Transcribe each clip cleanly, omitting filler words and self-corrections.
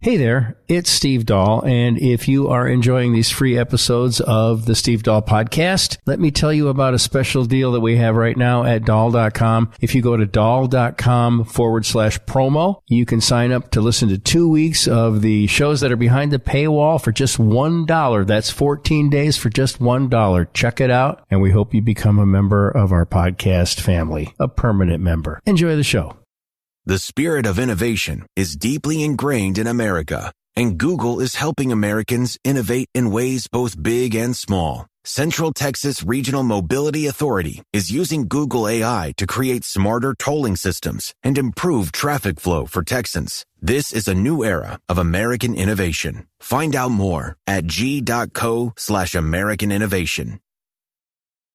Hey there, it's Steve Dahl, and if you are enjoying these free episodes of the Steve Dahl podcast, let me tell you about a special deal that we have right now at Dahl.com. If you go to Dahl.com/promo, you can sign up to listen to 2 weeks of the shows that are behind the paywall for just $1. That's 14 days for just $1. Check it out, and we hope you become a member of our podcast family, a permanent member. Enjoy the show. The spirit of innovation is deeply ingrained in America, and Google is helping Americans innovate in ways both big and small. Central Texas Regional Mobility Authority is using Google AI to create smarter tolling systems and improve traffic flow for Texans. This is a new era of American innovation. Find out more at g.co/American innovation.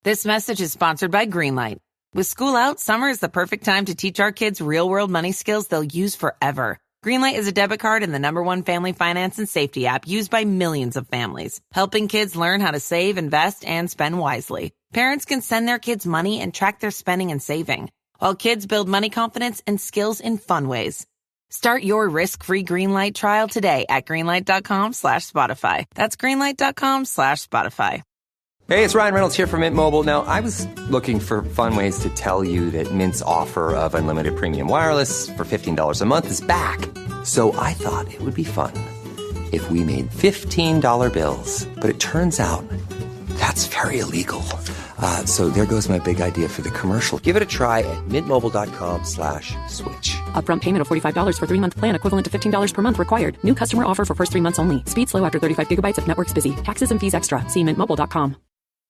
This message is sponsored by Greenlight. With school out, summer is the perfect time to teach our kids real-world money skills they'll use forever. Greenlight is a debit card and the #1 family finance and safety app used by millions of families, helping kids learn how to save, invest, and spend wisely. Parents can send their kids money and track their spending and saving, while kids build money confidence and skills in fun ways. Start your risk-free Greenlight trial today at greenlight.com/Spotify. That's greenlight.com/Spotify. Hey, it's Ryan Reynolds here from Mint Mobile. Now, I was looking for fun ways to tell you that Mint's offer of unlimited premium wireless for $15 a month is back. So I thought it would be fun if we made $15 bills. But it turns out that's very illegal. So there goes my big idea for the commercial. Give it a try at mintmobile.com/switch. Upfront payment of $45 for 3-month plan equivalent to $15 per month required. New customer offer for first 3 months only. Speed slow after 35 gigabytes if network's busy. Taxes and fees extra. See mintmobile.com.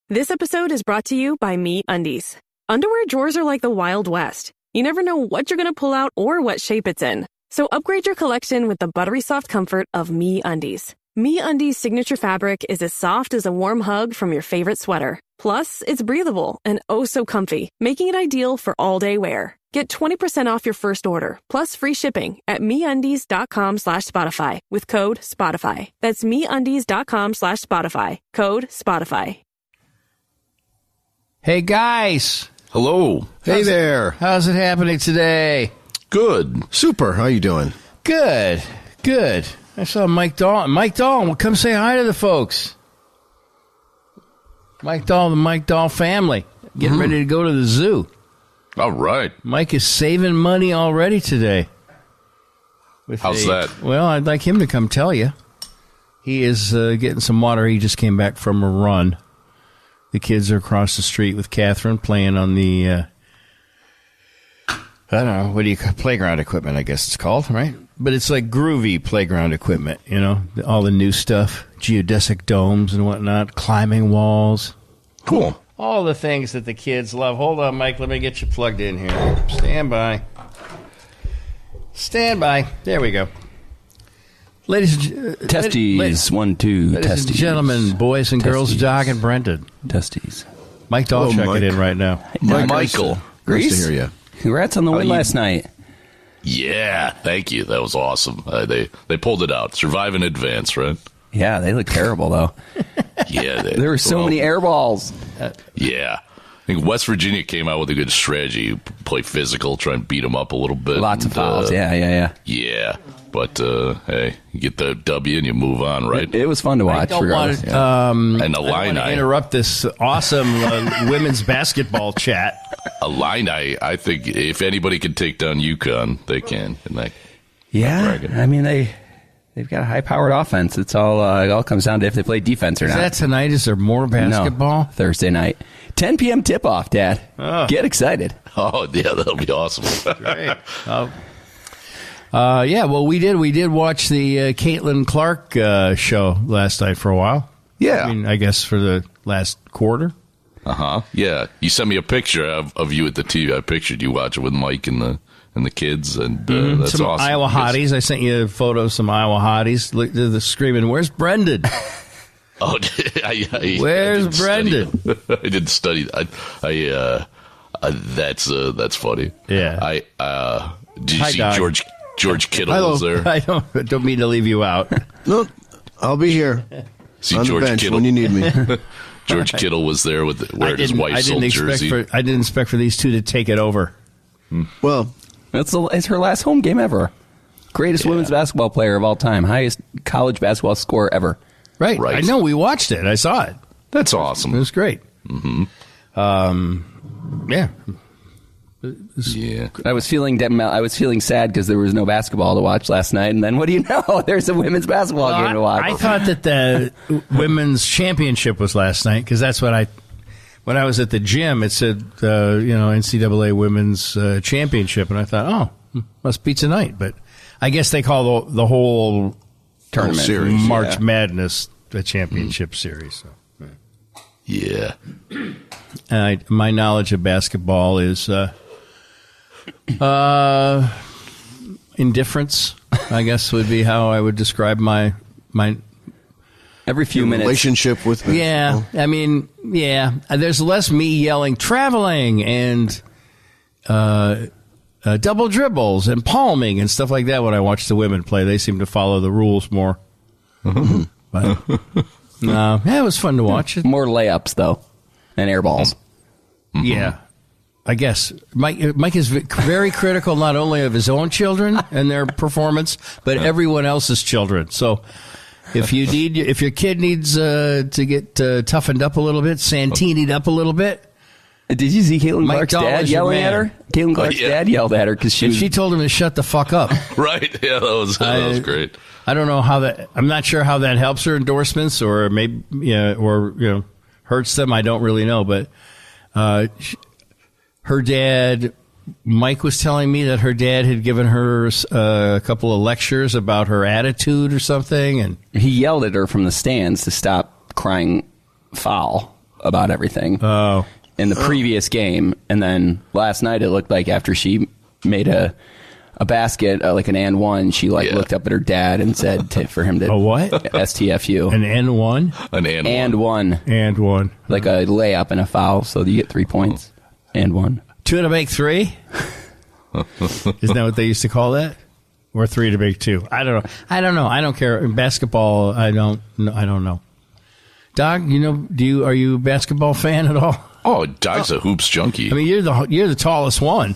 This episode is brought to you by MeUndies. Underwear drawers are like the Wild West. You never know what you're going to pull out or what shape it's in. So upgrade your collection with the buttery soft comfort of MeUndies. MeUndies' signature fabric is as soft as a warm hug from your favorite sweater. Plus, it's breathable and oh so comfy, making it ideal for all-day wear. Get 20% off your first order, plus free shipping at MeUndies.com/Spotify with code SPOTIFY. That's MeUndies.com/Spotify, code SPOTIFY. Hey, guys. Hello. Hey there. How's it happening today? Good. Super. How you doing? Good. Good. I saw Mike Dahl. Mike Dahl, well, come say hi to the folks. Mike Dahl, the Mike Dahl family, getting ready to go to the zoo. All right. Mike is saving money already today. How's that? Well, I'd like him to come tell you. He is getting some water. He just came back from a run. The kids are across the street with Catherine playing on the, I don't know, what do you call playground equipment, I guess it's called, right? But it's like groovy playground equipment, you know, all the new stuff, geodesic domes and whatnot, climbing walls. Cool. All the things that the kids love. Hold on, Mike, let me get you plugged in here. Stand by. Stand by. There we go. Ladies and testes, 1, 2, ladies testes. and gentlemen, boys and girls, Doc and Brendan. Testes. Mike Dahl checking Mike. in right now. Michael. Nice to hear you. Congrats on the win last night. Yeah, thank you. That was awesome. They pulled it out. Survive in advance, right? Yeah, they look terrible, though. Yeah. There were so many air balls. Yeah. I think West Virginia came out with a good strategy. Play physical, try and beat them up a little bit. Lots of fouls. Yeah. Yeah. But, hey, you get the W and you move on, right? It was fun to watch. I don't want to and interrupt this awesome women's basketball chat. Illini, I think if anybody can take down UConn, they can. I mean, they've got a high-powered offense. It all comes down to if they play defense or not. Is that tonight? Is there more basketball? No, Thursday night. 10 p.m. tip-off, Dad. Oh. Get excited. Oh, yeah, that'll be awesome. Great. Yeah, well, we did watch the Caitlin Clark show last night for a while. Yeah. I mean, I guess for the last quarter. Uh-huh. Yeah. You sent me a picture of you at the TV. I pictured you watching with Mike and the kids, and that's some awesome. Iowa hotties. I sent you a photo of some Iowa hotties. Look, they're screaming, "Where's Brendan?" Oh, where's Brendan? I didn't study. That's funny. Yeah. Did you see Doug. George Kittle was there? I don't mean to leave you out. No, I'll be here. See on George the bench Kittle when you need me. George Kittle was there wearing his wife's old jersey. I didn't expect for these two to take it over. Well, It's her last home game ever. Greatest women's basketball player of all time. Highest college basketball score ever. Right. I know. We watched it. I saw it. That's awesome. It was great. Mm-hmm. Yeah. Yeah. I was feeling sad because there was no basketball to watch last night, and then what do you know? There's a women's basketball game to watch. I thought that the women's championship was last night because that's what when I was at the gym, it said NCAA women's championship, and I thought, must be tonight. But I guess they call the whole tournament series, March Madness the championship series. So. Yeah. My knowledge of basketball is indifference, I guess would be how I would describe my every few minutes relationship with basketball. Yeah, I mean, there's less me yelling traveling and double dribbles and palming and stuff like that when I watch the women play. They seem to follow the rules more. But it was fun to watch. More layups though and air balls. Yeah, I guess Mike is very critical not only of his own children and their performance, but everyone else's children. So if your kid needs to get toughened up a little bit, Santini'd up a little bit. Did you see Caitlin Clark's Dahl dad yelling at her? Caitlin Clark's dad yelled at her because she told him to shut the fuck up. Right? Yeah, that was great. I don't know I'm not sure how that helps her endorsements or maybe hurts them. I don't really know, but her dad, Mike was telling me that her dad had given her a couple of lectures about her attitude or something, and he yelled at her from the stands to stop crying foul about everything. Oh. In the previous game, and then last night it looked like after she made a basket, like an and one, she looked up at her dad and said for him to a what? STFU. An and one? An and one. And one. Like a layup and a foul, so you get 3 points. And one. 2 to make 3? Isn't that what they used to call that? Or 3 to make 2? I don't know. I don't care. In basketball, I don't know. Doc, are you a basketball fan at all? Oh, Doc's a hoops junkie. I mean, you're the tallest one.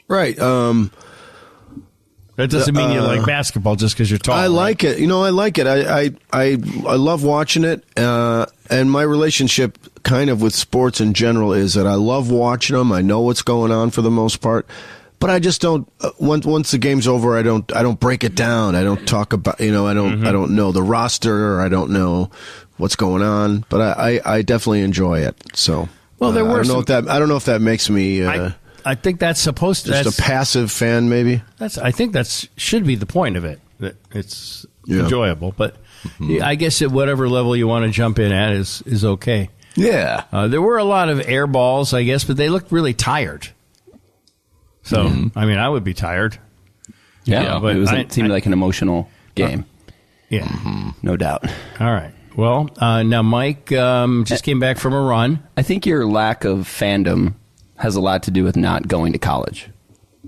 Right. That doesn't mean you like basketball just because you're tall. I like it. I like it. I love watching it. And my relationship kind of with sports in general is that I love watching them. I know what's going on for the most part. But I just don't. Once the game's over, I don't break it down. I don't talk about. I don't know the roster. Or I don't know what's going on. But I definitely enjoy it. So there were I don't know if that makes me. I think that's supposed to. Just a passive fan, maybe. I think that should be the point of it. That it's enjoyable, but I guess at whatever level you want to jump in at is okay. Yeah. There were a lot of air balls, I guess, but they looked really tired. So, I mean, I would be tired. Yeah, but it seemed like an emotional game. Yeah. No doubt. All right. Well, now Mike just came back from a run. I think your lack of fandom has a lot to do with not going to college.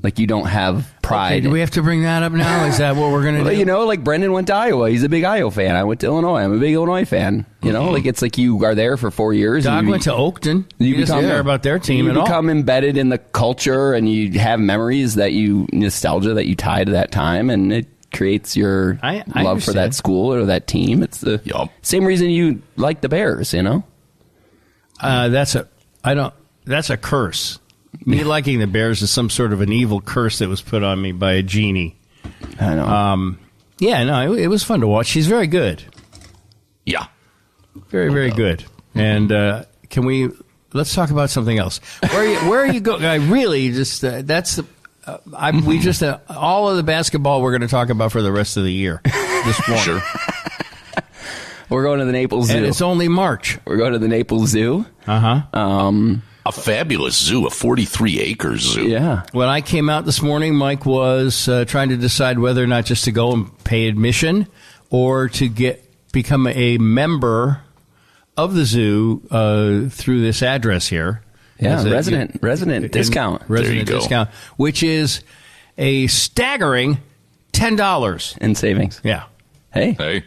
Like, you don't have pride. Okay, do we have to bring that up now? Is that what we're going to do? Like Brendan went to Iowa. He's a big Iowa fan. I went to Illinois. I'm a big Illinois fan. It's like you are there for 4 years. Doc went to Oakton. You doesn't care about their team at all. You become embedded in the culture, and you have memories nostalgia that you tie to that time, and it creates your love for that school or that team. It's the same reason you like the Bears, That's a curse. Me liking the Bears is some sort of an evil curse that was put on me by a genie. I know. It was fun to watch. She's very good. Yeah. Very, very good. And let's talk about something else. Where are you going? I really just, that's the, we just, all of the basketball we're going to talk about for the rest of the year. This morning. Sure. We're going to the Naples Zoo. And it's only March. We're going to the Naples Zoo. A fabulous zoo, a 43-acre zoo. Yeah. When I came out this morning, Mike was trying to decide whether or not just to go and pay admission or to become a member of the zoo through this address here. Yeah, resident discount. Resident discount, which is a staggering $10 in savings. Yeah. Hey.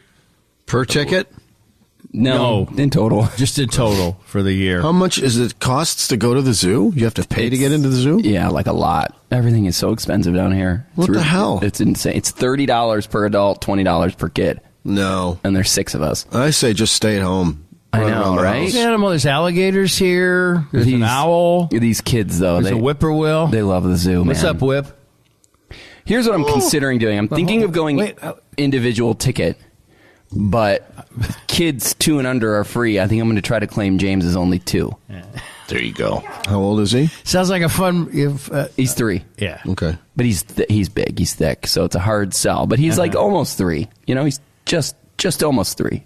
Per ticket? No, in total. Just in total for the year. How much is it costs to go to the zoo? You have to pay to get into the zoo? Yeah, like a lot. Everything is so expensive down here. What the hell? It's insane. It's $30 per adult, $20 per kid. No. And there's 6 of us. I say just stay at home. I know, right? There's animal. There's alligators here. There's an owl. These kids, though. There's a whippoorwill. They love the zoo, man. What's up, Whip? Here's what I'm considering doing. I'm thinking of going individual ticket, but kids 2 and under are free. I think I'm going to try to claim James is only 2. There you go. How old is he? Sounds like a fun... he's 3. Yeah. Okay. But he's big. He's thick, so it's a hard sell. But he's like almost 3. You know, he's just almost 3.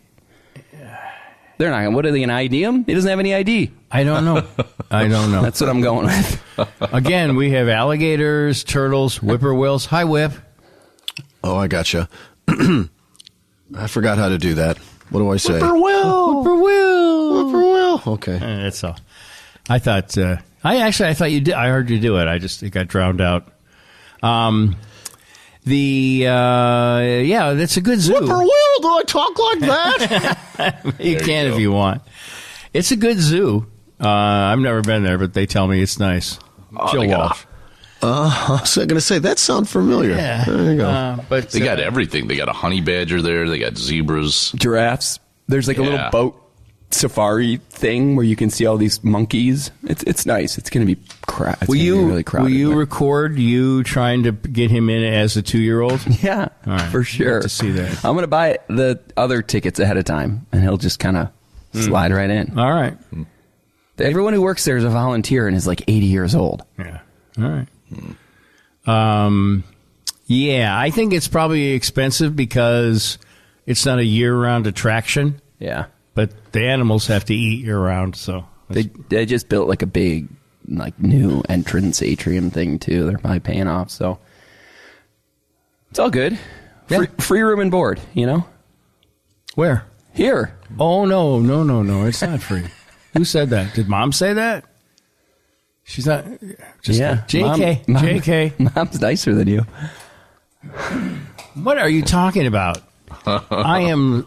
They're not. What are they going to ID him? He doesn't have any ID. I don't know. That's what I'm going with. Again, we have alligators, turtles, whippoorwills. Hi, Whip. Oh, I gotcha. I forgot how to do that. What do I say? Whippoorwill. Okay. That's all. I thought. I thought you did. I heard you do it. It got drowned out. That's a good zoo. Whippoorwill, do I talk like that? You can if you want. It's a good zoo. I've never been there, but they tell me it's nice. Jill Walsh. I was going to say, that sounds familiar. Yeah. There you go. But they got everything. They got a honey badger there. They got zebras. Giraffes. There's like a little boat safari thing where you can see all these monkeys. It's nice. It's going to be really crowded. Will you record you trying to get him in as a 2-year-old? Yeah, all right. For sure. To see that. I'm going to buy the other tickets ahead of time, and he'll just kind of slide right in. All right. Everyone who works there is a volunteer and is like 80 years old. Yeah. All right. Yeah, I think it's probably expensive because it's not a year-round attraction. Yeah. But the animals have to eat year-round, so... They just built like a big, like, new entrance atrium thing, too. They're probably paying off, so... It's all good. Yeah. Free room and board, you know? Where? Here. Oh, no. It's not free. Who said that? Did Mom say that? She's not... JK. JK. Mom's nicer than you. What are you talking about? I am...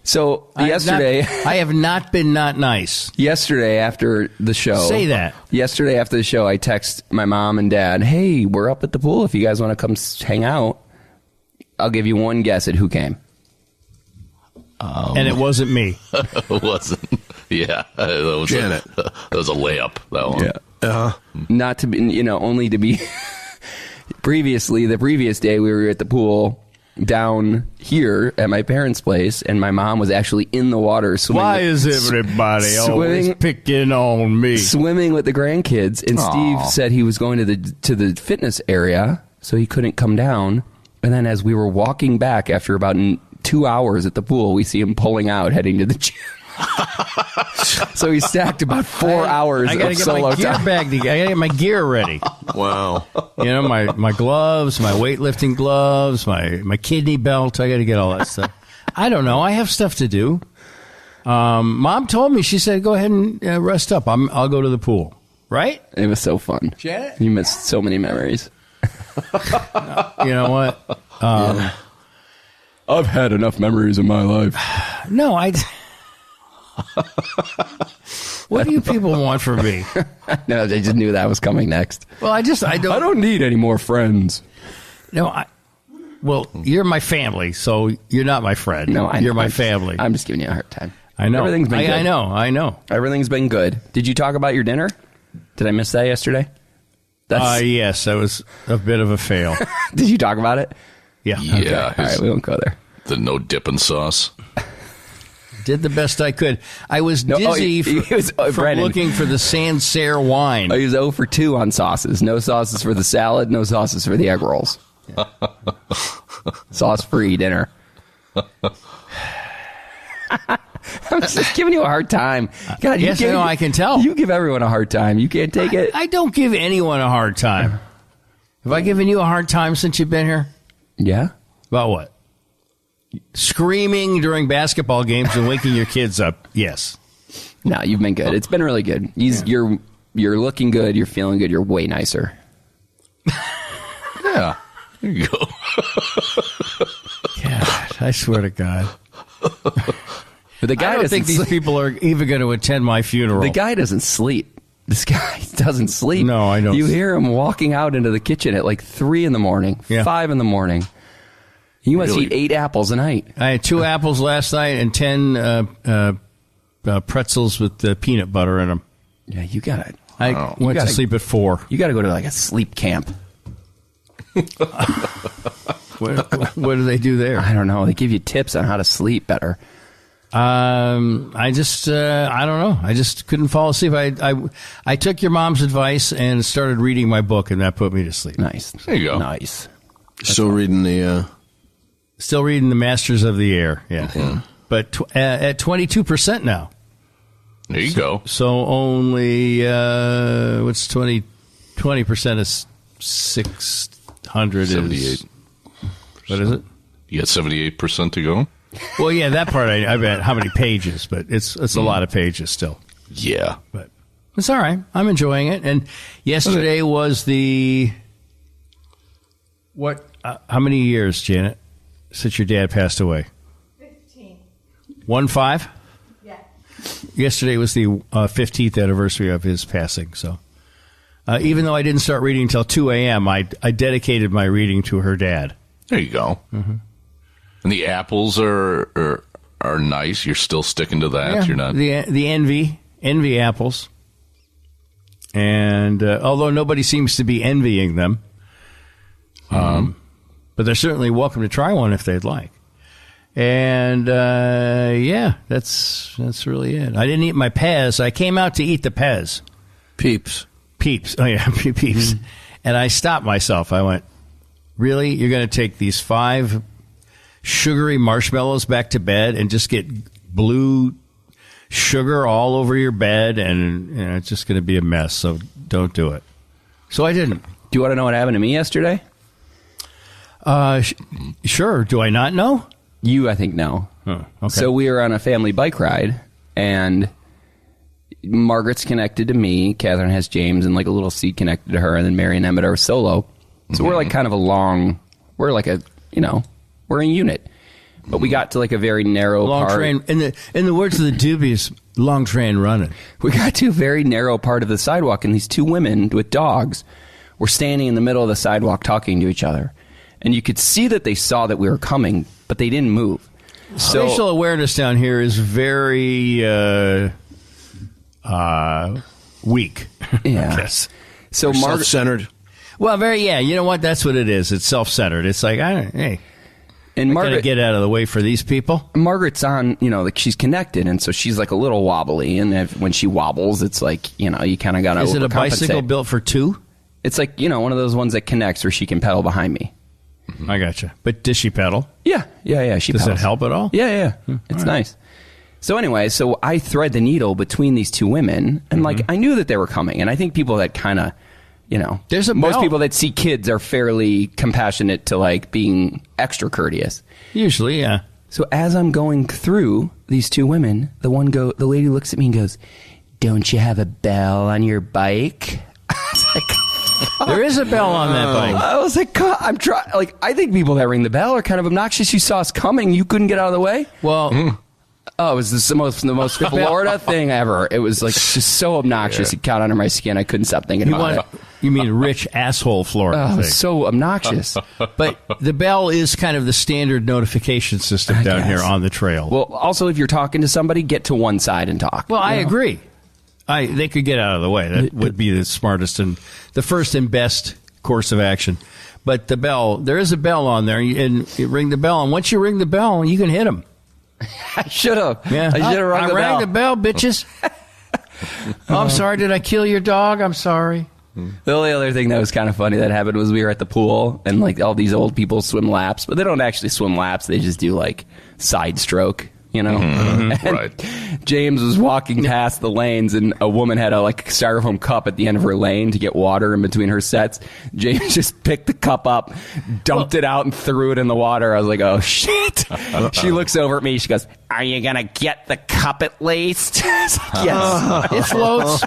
So, yesterday... I have not been not nice. Yesterday after the show... Say that. Yesterday after the show, I text my mom and dad, hey, we're up at the pool. If you guys want to come hang out, I'll give you one guess at who came. And it wasn't me. It wasn't. Yeah. That was Janet. That was a layup, that one. Yeah. Not to be, only to be... Previously, the previous day, we were at the pool... down here at my parents' place, and my mom was actually in the water swimming. Why is everybody always picking on me? Swimming with the grandkids, and Steve said he was going to the fitness area, so he couldn't come down. And then as we were walking back after about 2 hours at the pool, we see him pulling out, heading to the gym. So he stacked about 4 hours I gotta of get solo my gear time. bag together. I gotta get my gear ready. Wow. My gloves, my weightlifting gloves, my kidney belt. I gotta get all that stuff. I don't know. I have stuff to do. Mom told me, she said, go ahead and rest up. I'll go to the pool. Right? It was so fun. Janet? You missed so many memories. You know what? I've had enough memories in my life. No, what do you people want from me? No, they just knew that was coming next. Well, I don't need any more friends. No, you're my family, so you're not my friend. No, you're my family. I'm just giving you a hard time. I know. Everything's been good. I know. Everything's been good. Did you talk about your dinner? Did I miss that yesterday? Yes, that was a bit of a fail. Did you talk about it? Yeah. Okay. All right, we won't go there. The no dipping sauce. Did the best I could. I was dizzy from looking for the Sancerre wine. He was 0 for 2 on sauces. No sauces for the salad, no sauces for the egg rolls. Yeah. Sauce-free dinner. I'm just giving you a hard time. God, I can tell. You give everyone a hard time. You can't take it. I don't give anyone a hard time. Have I given you a hard time since you've been here? Yeah. About what? Screaming during basketball games and waking your kids up. Yes. No, you've been good. It's been really good. You're looking good. You're feeling good. You're way nicer. Yeah. There you go. God, I swear to God. But the guy I don't think these people are even going to attend my funeral. The guy doesn't sleep. This guy doesn't sleep. No, I don't. You hear him walking out into the kitchen at like 3 in the morning, 5 in the morning. You must eat 8 apples a night. I had 2 apples last night and 10 pretzels with peanut butter in them. Yeah, you got it. I went to sleep at 4. You got to go to like a sleep camp. What do they do there? I don't know. They give you tips on how to sleep better. I don't know. I just couldn't fall asleep. I took your mom's advice and started reading my book, and that put me to sleep. Nice. There you go. Nice. Still reading the Masters of the Air. Yeah. Mm-hmm. But at 22% now. There you go. So only what's 20% is 600 78. is what is it? You got 78% to go. Well, yeah, that part I bet how many pages, but it's a lot of pages still. Yeah, but it's all right. I'm enjoying it. And yesterday was the what? How many years, Janet, since your dad passed away? 15. 15? Yeah. Yesterday was the 15th anniversary of his passing. So even though I didn't start reading until 2 a.m., I dedicated my reading to her dad. There you go. Mm-hmm. And the apples are nice. You're still sticking to that. Yeah, You're not the envy apples. And although nobody seems to be envying them, but they're certainly welcome to try one if they'd like. And yeah, that's really it. I didn't eat my Pez. I came out to eat the Pez. Peeps. Oh yeah, Peeps. Mm-hmm. And I stopped myself. I went, really? You're going to take these 5 sugary marshmallows back to bed and just get blue sugar all over your bed, and it's just going to be a mess, so don't do it. So I didn't. Do you want to know what happened to me yesterday? Sure. Do I not know? You, I think, know. Oh, okay. So we were on a family bike ride, and Margaret's connected to me. Catherine has James, and like a little seat connected to her, and then Mary and Emmett are solo. So we're like kind of we're like a, we're a unit. But we got to like a very narrow long part. Train, in the words of the Doobies, long train running. We got to a very narrow part of the sidewalk, and these 2 women with dogs were standing in the middle of the sidewalk talking to each other. And you could see that they saw that we were coming, but they didn't move. So, spatial awareness down here is very weak. Yeah. I guess. So self-centered. Well, you know what? That's what it is. It's self-centered. It's like, hey, and I gotta get out of the way for these people. Margaret's on, like she's connected, and so she's like a little wobbly. And when she wobbles, it's like, you kind of got to overcompensate. Is it a bicycle built for 2? It's like, one of those ones that connects where she can pedal behind me. I gotcha. But does she pedal? Yeah. She does pedals. it help at all? Yeah. It's nice. So anyway, I thread the needle between these 2 women, and like I knew that they were coming, and I think people that kind of, there's most people that see kids are fairly compassionate to like being extra courteous. Usually, yeah. So as I'm going through these 2 women, the lady looks at me and goes, "Don't you have a bell on your bike?" I was like, there is a bell on that bike. I was like, I'm trying. Like, I think people that ring the bell are kind of obnoxious. You saw us coming, you couldn't get out of the way. Well, it was the most Florida thing ever. It was like just so obnoxious. It got under my skin. I couldn't stop thinking about it. You mean rich asshole Florida? Oh, it was so obnoxious. But the bell is kind of the standard notification system down here on the trail. Well, also, if you're talking to somebody, get to one side and talk. Well, I agree. They could get out of the way. That would be the smartest and the first and best course of action. But the bell, there is a bell on there, and you ring the bell. And once you ring the bell, you can hit them. I should have. Yeah. I should have rung the bell. I rang the bell, bitches. I'm sorry. Did I kill your dog? I'm sorry. The only other thing that was kind of funny that happened was we were at the pool, and like all these old people swim laps, but they don't actually swim laps. They just do like side stroke. Right. James was walking past the lanes, and a woman had a styrofoam cup at the end of her lane to get water in between her sets. James just picked the cup up, dumped it out, and threw it in the water. I was like, oh, shit. She looks over at me. She goes, "Are you going to get the cup at least?" I was like, yes. It floats.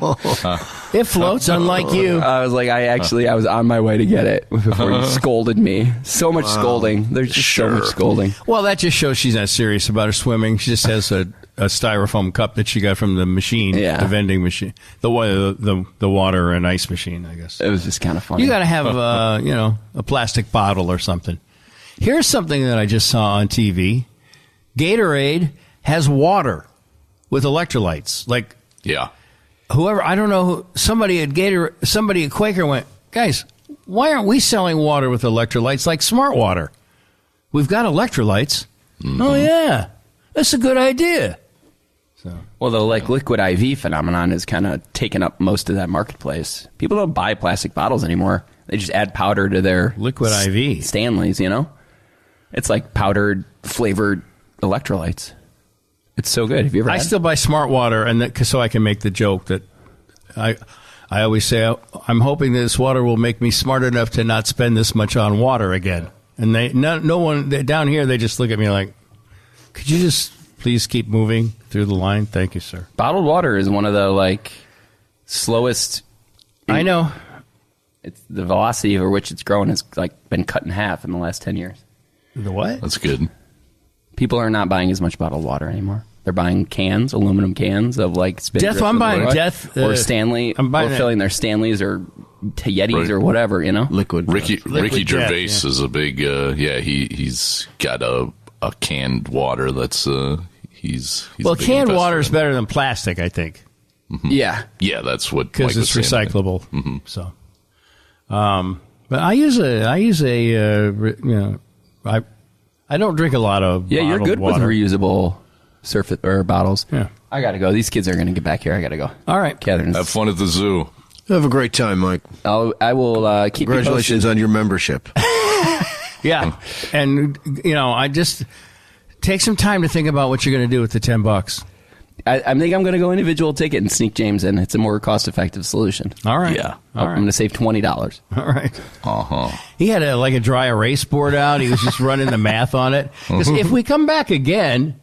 It floats, unlike you. I was like, I was on my way to get it before you scolded me. So much scolding. There's just so much scolding. Well, that just shows she's not serious about her swimming. She just has styrofoam cup that she got from the machine, the vending machine, the water and ice machine, I guess. It was just kind of funny. You got to have, a plastic bottle or something. Here's something that I just saw on TV. Gatorade has water with electrolytes. Like, whoever, I don't know, somebody at Quaker went, guys, why aren't we selling water with electrolytes like Smart Water? We've got electrolytes. Mm-hmm. Oh, yeah. That's a good idea. Well, the liquid IV phenomenon has kind of taken up most of that marketplace. People don't buy plastic bottles anymore. They just add powder to their liquid IV Stanleys, It's like powdered, flavored electrolytes. It's so good. Have you ever had still buy Smart Water, and so I can make the joke that I always say, I'm hoping that this water will make me smart enough to not spend this much on water again. And no one down here, they just look at me like, could you just please keep moving through the line? Thank you, sir. Bottled water is one of the slowest. I know. It's the velocity over which it's grown has been cut in half in the last 10 years. The what? That's good. People are not buying as much bottled water anymore. They're buying cans, aluminum cans of Death. I'm buying Death or Stanley. I'm buying filling their Stanleys or Yetis or whatever. Liquid. Ricky Gervais Death, is a big. He's got a canned water that's he's canned water is better than plastic, I think. Mm-hmm. Yeah, that's what, because it's recyclable. Mm-hmm. So, but I use I don't drink a lot of you're good water. with reusable surface or bottles. Yeah, I gotta go. These kids are gonna get back here. I gotta go. All right, Catherine, have fun at the zoo. Have a great time, Mike. I will keep. Congratulations on your membership. Yeah, and I just take some time to think about what you're going to do with the $10. I think I'm going to go individual ticket and sneak James in. It's a more cost-effective solution. All right. Yeah. All right. I'm going to save $20. All right. Uh-huh. He had a dry erase board out. He was just running the math on it. Because if we come back again,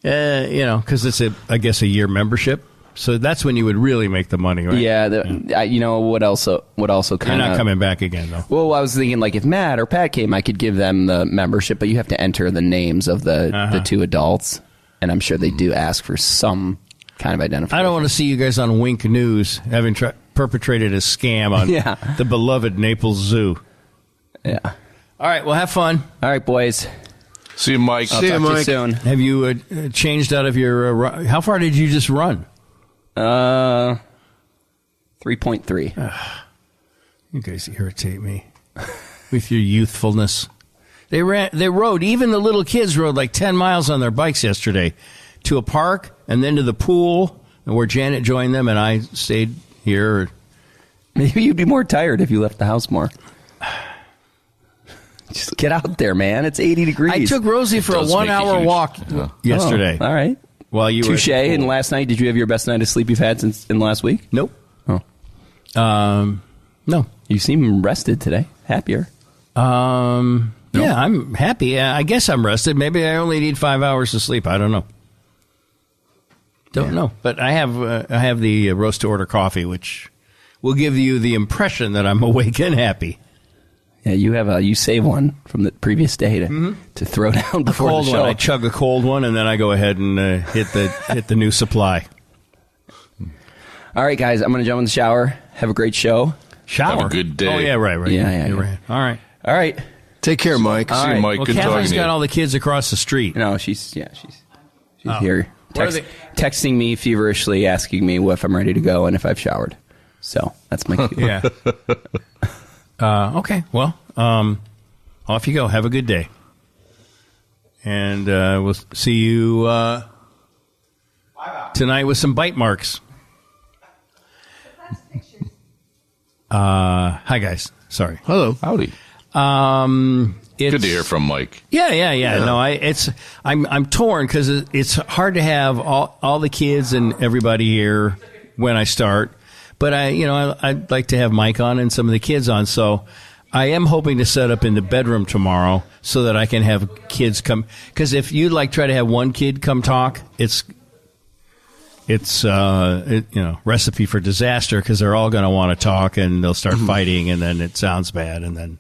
because it's I guess a year membership. So that's when you would really make the money, right? Yeah. What also kind of... You're not coming back again, though. Well, I was thinking, if Matt or Pat came, I could give them the membership, but you have to enter the names of the two adults. And I'm sure they do ask for some kind of identification. I don't want to see you guys on Wink News having perpetrated a scam on the beloved Naples Zoo. Yeah. All right, well, have fun. All right, boys. See you, Mike. I'll talk to you soon. Have you changed out of your... how far did you just run? 3.3. You guys irritate me with your youthfulness. They rode, even the little kids rode 10 miles on their bikes yesterday to a park and then to the pool, and where Janet joined them and I stayed here. Maybe you'd be more tired if you left the house more. Just get out there, man. It's 80 degrees. I took Rosie for a 1-hour walk yesterday. All right. While you Touche. And last night, did you have your best night of sleep you've had since in the last week? Nope. Oh. No. You seem rested today. Happier. No. Yeah, I'm happy. I guess I'm rested. Maybe I only need 5 hours of sleep. I don't know. Don't know. But I have the roast to order coffee, which will give you the impression that I'm awake and happy. Yeah, you save one from the previous day to throw down before the show. One. I chug a cold one, and then I go ahead and hit the new supply. All right, guys, I'm going to jump in the shower. Have a great show. Shower. Have a good day. Oh yeah, right. Yeah. Right. All right. Take care, Mike. See you, Mike. Well, Good Catherine's talking to got you. all the kids across the street. No, she's here. Texting me feverishly, asking me if I'm ready to go and if I've showered. So that's my cue. Yeah. Okay. Well, off you go. Have a good day. And we'll see you tonight with some bite marks. Hi, guys. Sorry. Hello. Howdy. Good to hear from Mike. Yeah. No, I'm torn because it's hard to have all the kids and everybody here when I start, but I'd like to have Mike on and some of the kids on. So I am hoping to set up in the bedroom tomorrow so that I can have kids come. Because if you try to have one kid come talk, it's recipe for disaster because they're all going to want to talk and they'll start fighting and then it sounds bad and then.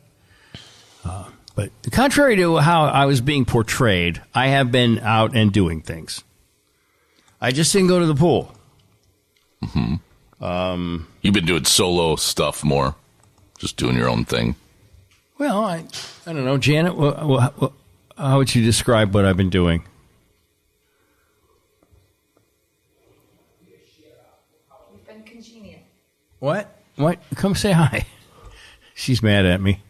But contrary to how I was being portrayed, I have been out and doing things. I just didn't go to the pool. Mm-hmm. You've been doing solo stuff more, just doing your own thing. Well, I don't know, Janet. How would you describe what I've been doing? You've been congenial. What? Come say hi. She's mad at me.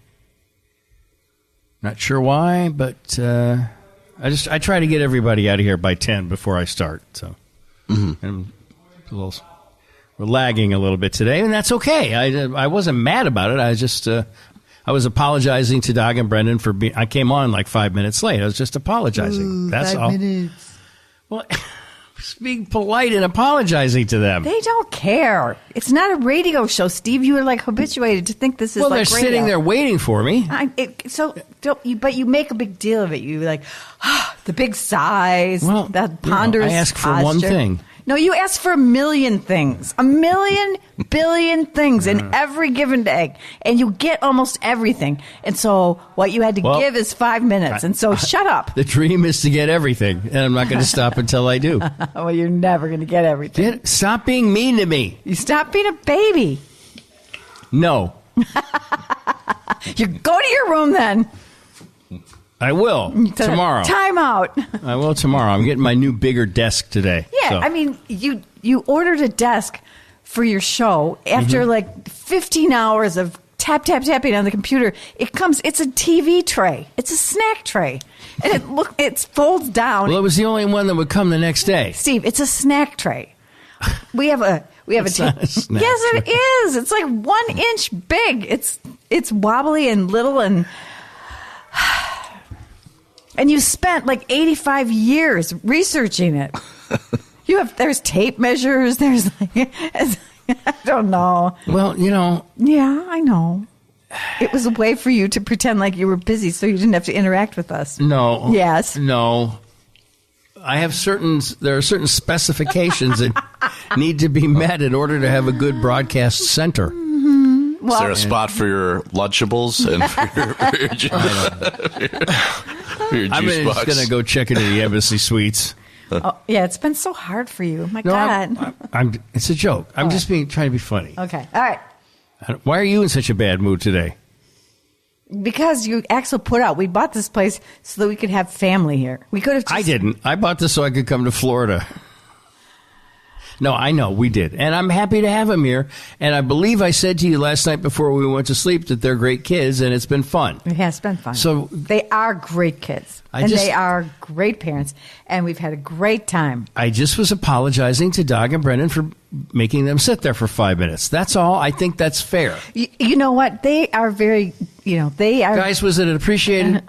Not sure why, but I try to get everybody out of here by 10 before I start. So and we're lagging a little bit today, and that's okay. I wasn't mad about it. I was apologizing to Doug and Brendan for being. I came on like 5 minutes late. I was just apologizing. That's 5 all. 5 minutes. Well, just being polite and apologizing to them. They don't care. It's not a radio show, Steve. You are like habituated to think this is like radio. Well, they're sitting there waiting for me. But you make a big deal of it. You like the big size, that ponderous. I ask for posture. one thing. No, you ask for a million things. A million billion things in every given day. And you get almost everything. And so what you had to give is 5 minutes. And so shut up. The dream is to get everything. And I'm not going to stop until I do. Well, you're never going to get everything. Stop being mean to me. You stop being a baby. No. You go to your room then. I will tomorrow. Time out. I will tomorrow. I'm getting my new bigger desk today. Yeah, so. I mean, you ordered a desk for your show after like 15 hours of tapping on the computer. It's a TV tray. It's a snack tray. And it folds down. Well, it was the only one that would come the next day. Steve, it's a snack tray. We have a snack yes, tray. It is. It's like 1 inch big. It's wobbly and little and you spent like 85 years researching it. There's tape measures. There's like, I don't know. Well, Yeah, I know. It was a way for you to pretend like you were busy so you didn't have to interact with us. No. Yes. No. There are certain specifications that need to be met in order to have a good broadcast center. Well, is there a spot for your Lunchables and for your juice I'm just going to go check into the Embassy Suites. Oh, yeah, it's been so hard for you. My God. It's a joke. I'm just trying to be funny. Okay. All right. Why are you in such a bad mood today? Because you actually put out, we bought this place so that we could have family here. We could have I didn't. I bought this so I could come to Florida. No, I know, we did. And I'm happy to have them here. And I believe I said to you last night before we went to sleep that they're great kids and it's been fun. It has been fun. So they are great kids. They are great parents. And we've had a great time. I just was apologizing to Doug and Brendan for making them sit there for 5 minutes. That's all. I think that's fair. You know what? They are very, they are. Guys, was it an appreciated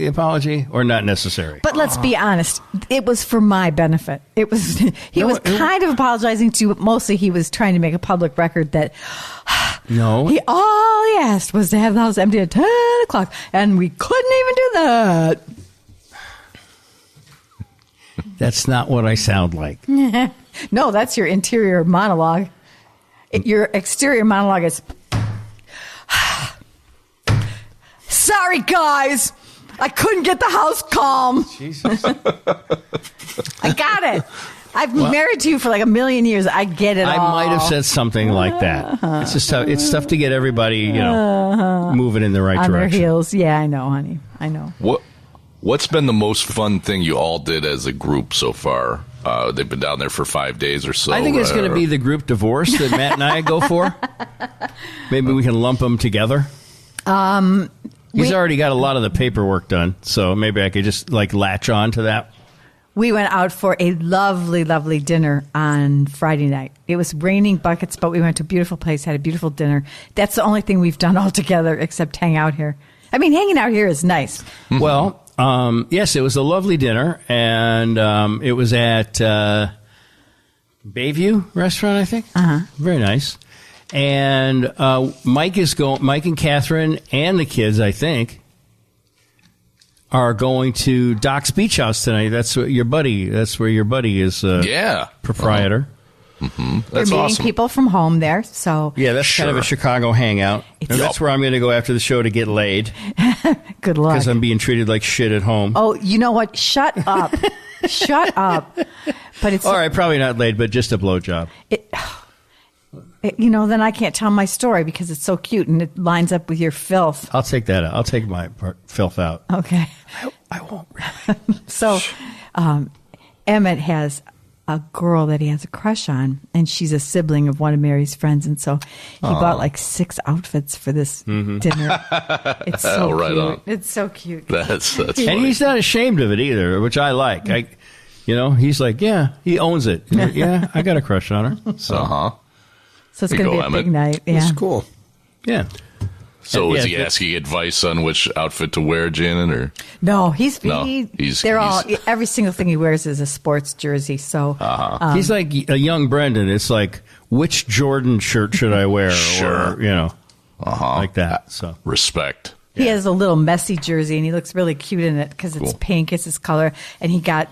apology or not necessary? But let's be honest. It was for my benefit. It was, he was kind of apologizing to, but mostly he was trying to make a public record that all he asked was to have the house empty at 10 o'clock, and we couldn't even do that. That's not what I sound like. No, that's your interior monologue. Your exterior monologue is, sorry, guys. I couldn't get the house calm. Jesus. I got it. I've been married to you for like a million years. I get it all. I might have said something like that. It's just tough. It's tough to get everybody, moving in the right direction. On their heels. Yeah, I know, honey. I know. What's been the most fun thing you all did as a group so far? They've been down there for 5 days or so. I think it's going to be the group divorce that Matt and I go for. Maybe we can lump them together. He's already got a lot of the paperwork done, so maybe I could just latch on to that. We went out for a lovely, lovely dinner on Friday night. It was raining buckets, but we went to a beautiful place, had a beautiful dinner. That's the only thing we've done all together except hang out here. I mean, hanging out here is nice. Well, yes, it was a lovely dinner, and it was at Bayview Restaurant, I think. Very nice. And Mike and Catherine and the kids, I think, are going to Doc's Beach House tonight. That's where your buddy is. Proprietor. Mm-hmm. That's awesome. We're meeting people from home there, so yeah, that's kind of a Chicago hangout. And that's where I'm going to go after the show to get laid. Good luck. Because I'm being treated like shit at home. Oh, you know what? Shut up. Shut up. But it's all right, probably not laid, but just a blowjob. Then I can't tell my story because it's so cute and it lines up with your filth. I'll take that out. I'll take my filth out. Okay. I won't really. So, Emmett has a girl that he has a crush on, and she's a sibling of one of Mary's friends, and so he bought like 6 outfits for this dinner. It's so cute. On. It's so cute. That's and he's not ashamed of it either, which I like. He's like, yeah, he owns it. Yeah, I got a crush on her. So, so it's going to be a big night. Yeah, it's cool. Yeah. So is he asking advice on which outfit to wear, Janet? Or no, every single thing he wears is a sports jersey. So he's like a young Brendan. It's like, which Jordan shirt should I wear? Sure. Or, like that. So respect. He has a little Messi jersey, and he looks really cute in it because it's pink. It's his color, and he got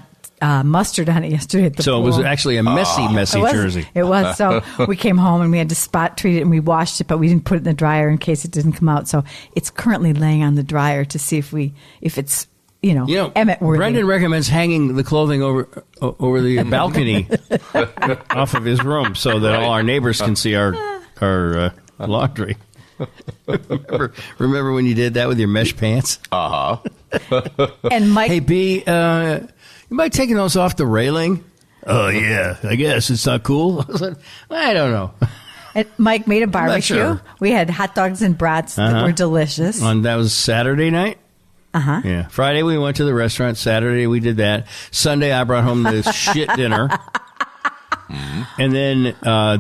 mustard on it yesterday at the pool. So it was actually a messy jersey. It was. So we came home and we had to spot treat it and we washed it, but we didn't put it in the dryer in case it didn't come out. So it's currently laying on the dryer to see if it's Emmett worthy. Brendan recommends hanging the clothing over the balcony off of his room so that all our neighbors can see our laundry. Remember when you did that with your mesh pants? And Mike, hey B, you mind taking those off the railing? Oh yeah, I guess it's not cool. I don't know. And Mike made a barbecue. Sure. We had hot dogs and brats that were delicious. That was Saturday night. Yeah. Friday we went to the restaurant. Saturday we did that. Sunday I brought home the shit dinner. And then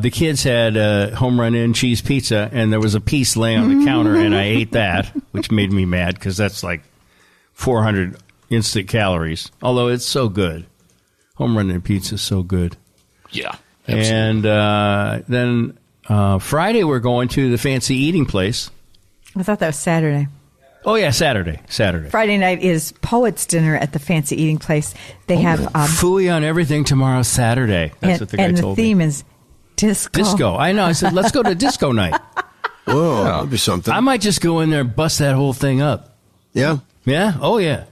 the kids had home run in cheese pizza, and there was a piece laying on the counter, and I ate that, which made me mad because that's like 400 instant calories. Although it's so good. Home run in pizza is so good. Yeah. Absolutely. And then Friday we're going to the fancy eating place. I thought that was Saturday. Oh, yeah, Saturday. Friday night is Poets' Dinner at the fancy eating place. They have phooey on everything tomorrow, Saturday. That's what the guy told me. And the theme is disco. Disco. I know. I said, let's go to disco night. Whoa, that'd be something. I might just go in there and bust that whole thing up. Yeah? Yeah? Oh, yeah.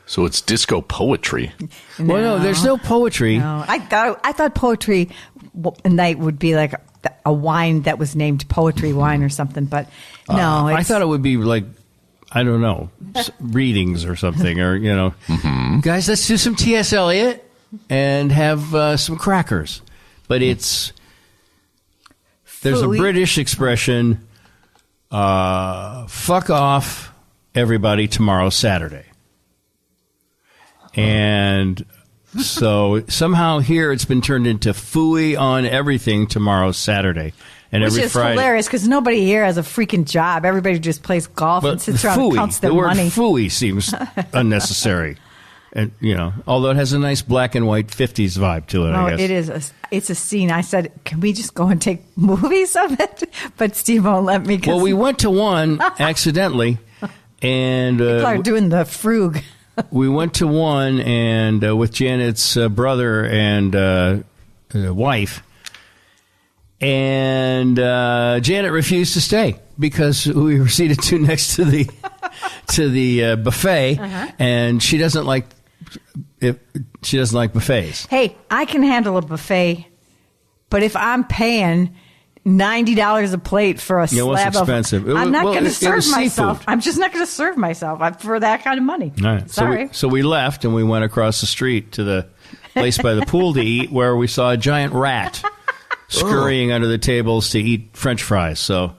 So it's disco poetry. No. Well, no, there's no poetry. No, I thought poetry night would be like a wine that was named poetry wine or something, but no. I thought it would be like, I don't know, readings or something, or, guys, let's do some T.S. Eliot and have some crackers. But there's a British expression, fuck off, everybody, tomorrow, Saturday. And so somehow here it's been turned into phooey on everything tomorrow, Saturday. And which every is Friday. Hilarious because nobody here has a freaking job. Everybody just plays golf and sits around and counts their money. The word phooey seems unnecessary. And, although it has a nice black and white 50s vibe to it, I guess. It is. It's a scene. I said, can we just go and take movies of it? But Steve won't let me. Well, we went to one accidentally. And people are doing the frug. We went to one and with Janet's brother and wife. And Janet refused to stay because we were seated too next to the buffet, and she doesn't like buffets. Hey, I can handle a buffet, but if I'm paying $90 a plate for a slab of, expensive. I'm not going to serve myself. Seafood. I'm just not going to serve myself for that kind of money. All right. Sorry. So we left and we went across the street to the place by the pool to eat, where we saw a giant rat scurrying under the tables to eat French fries. So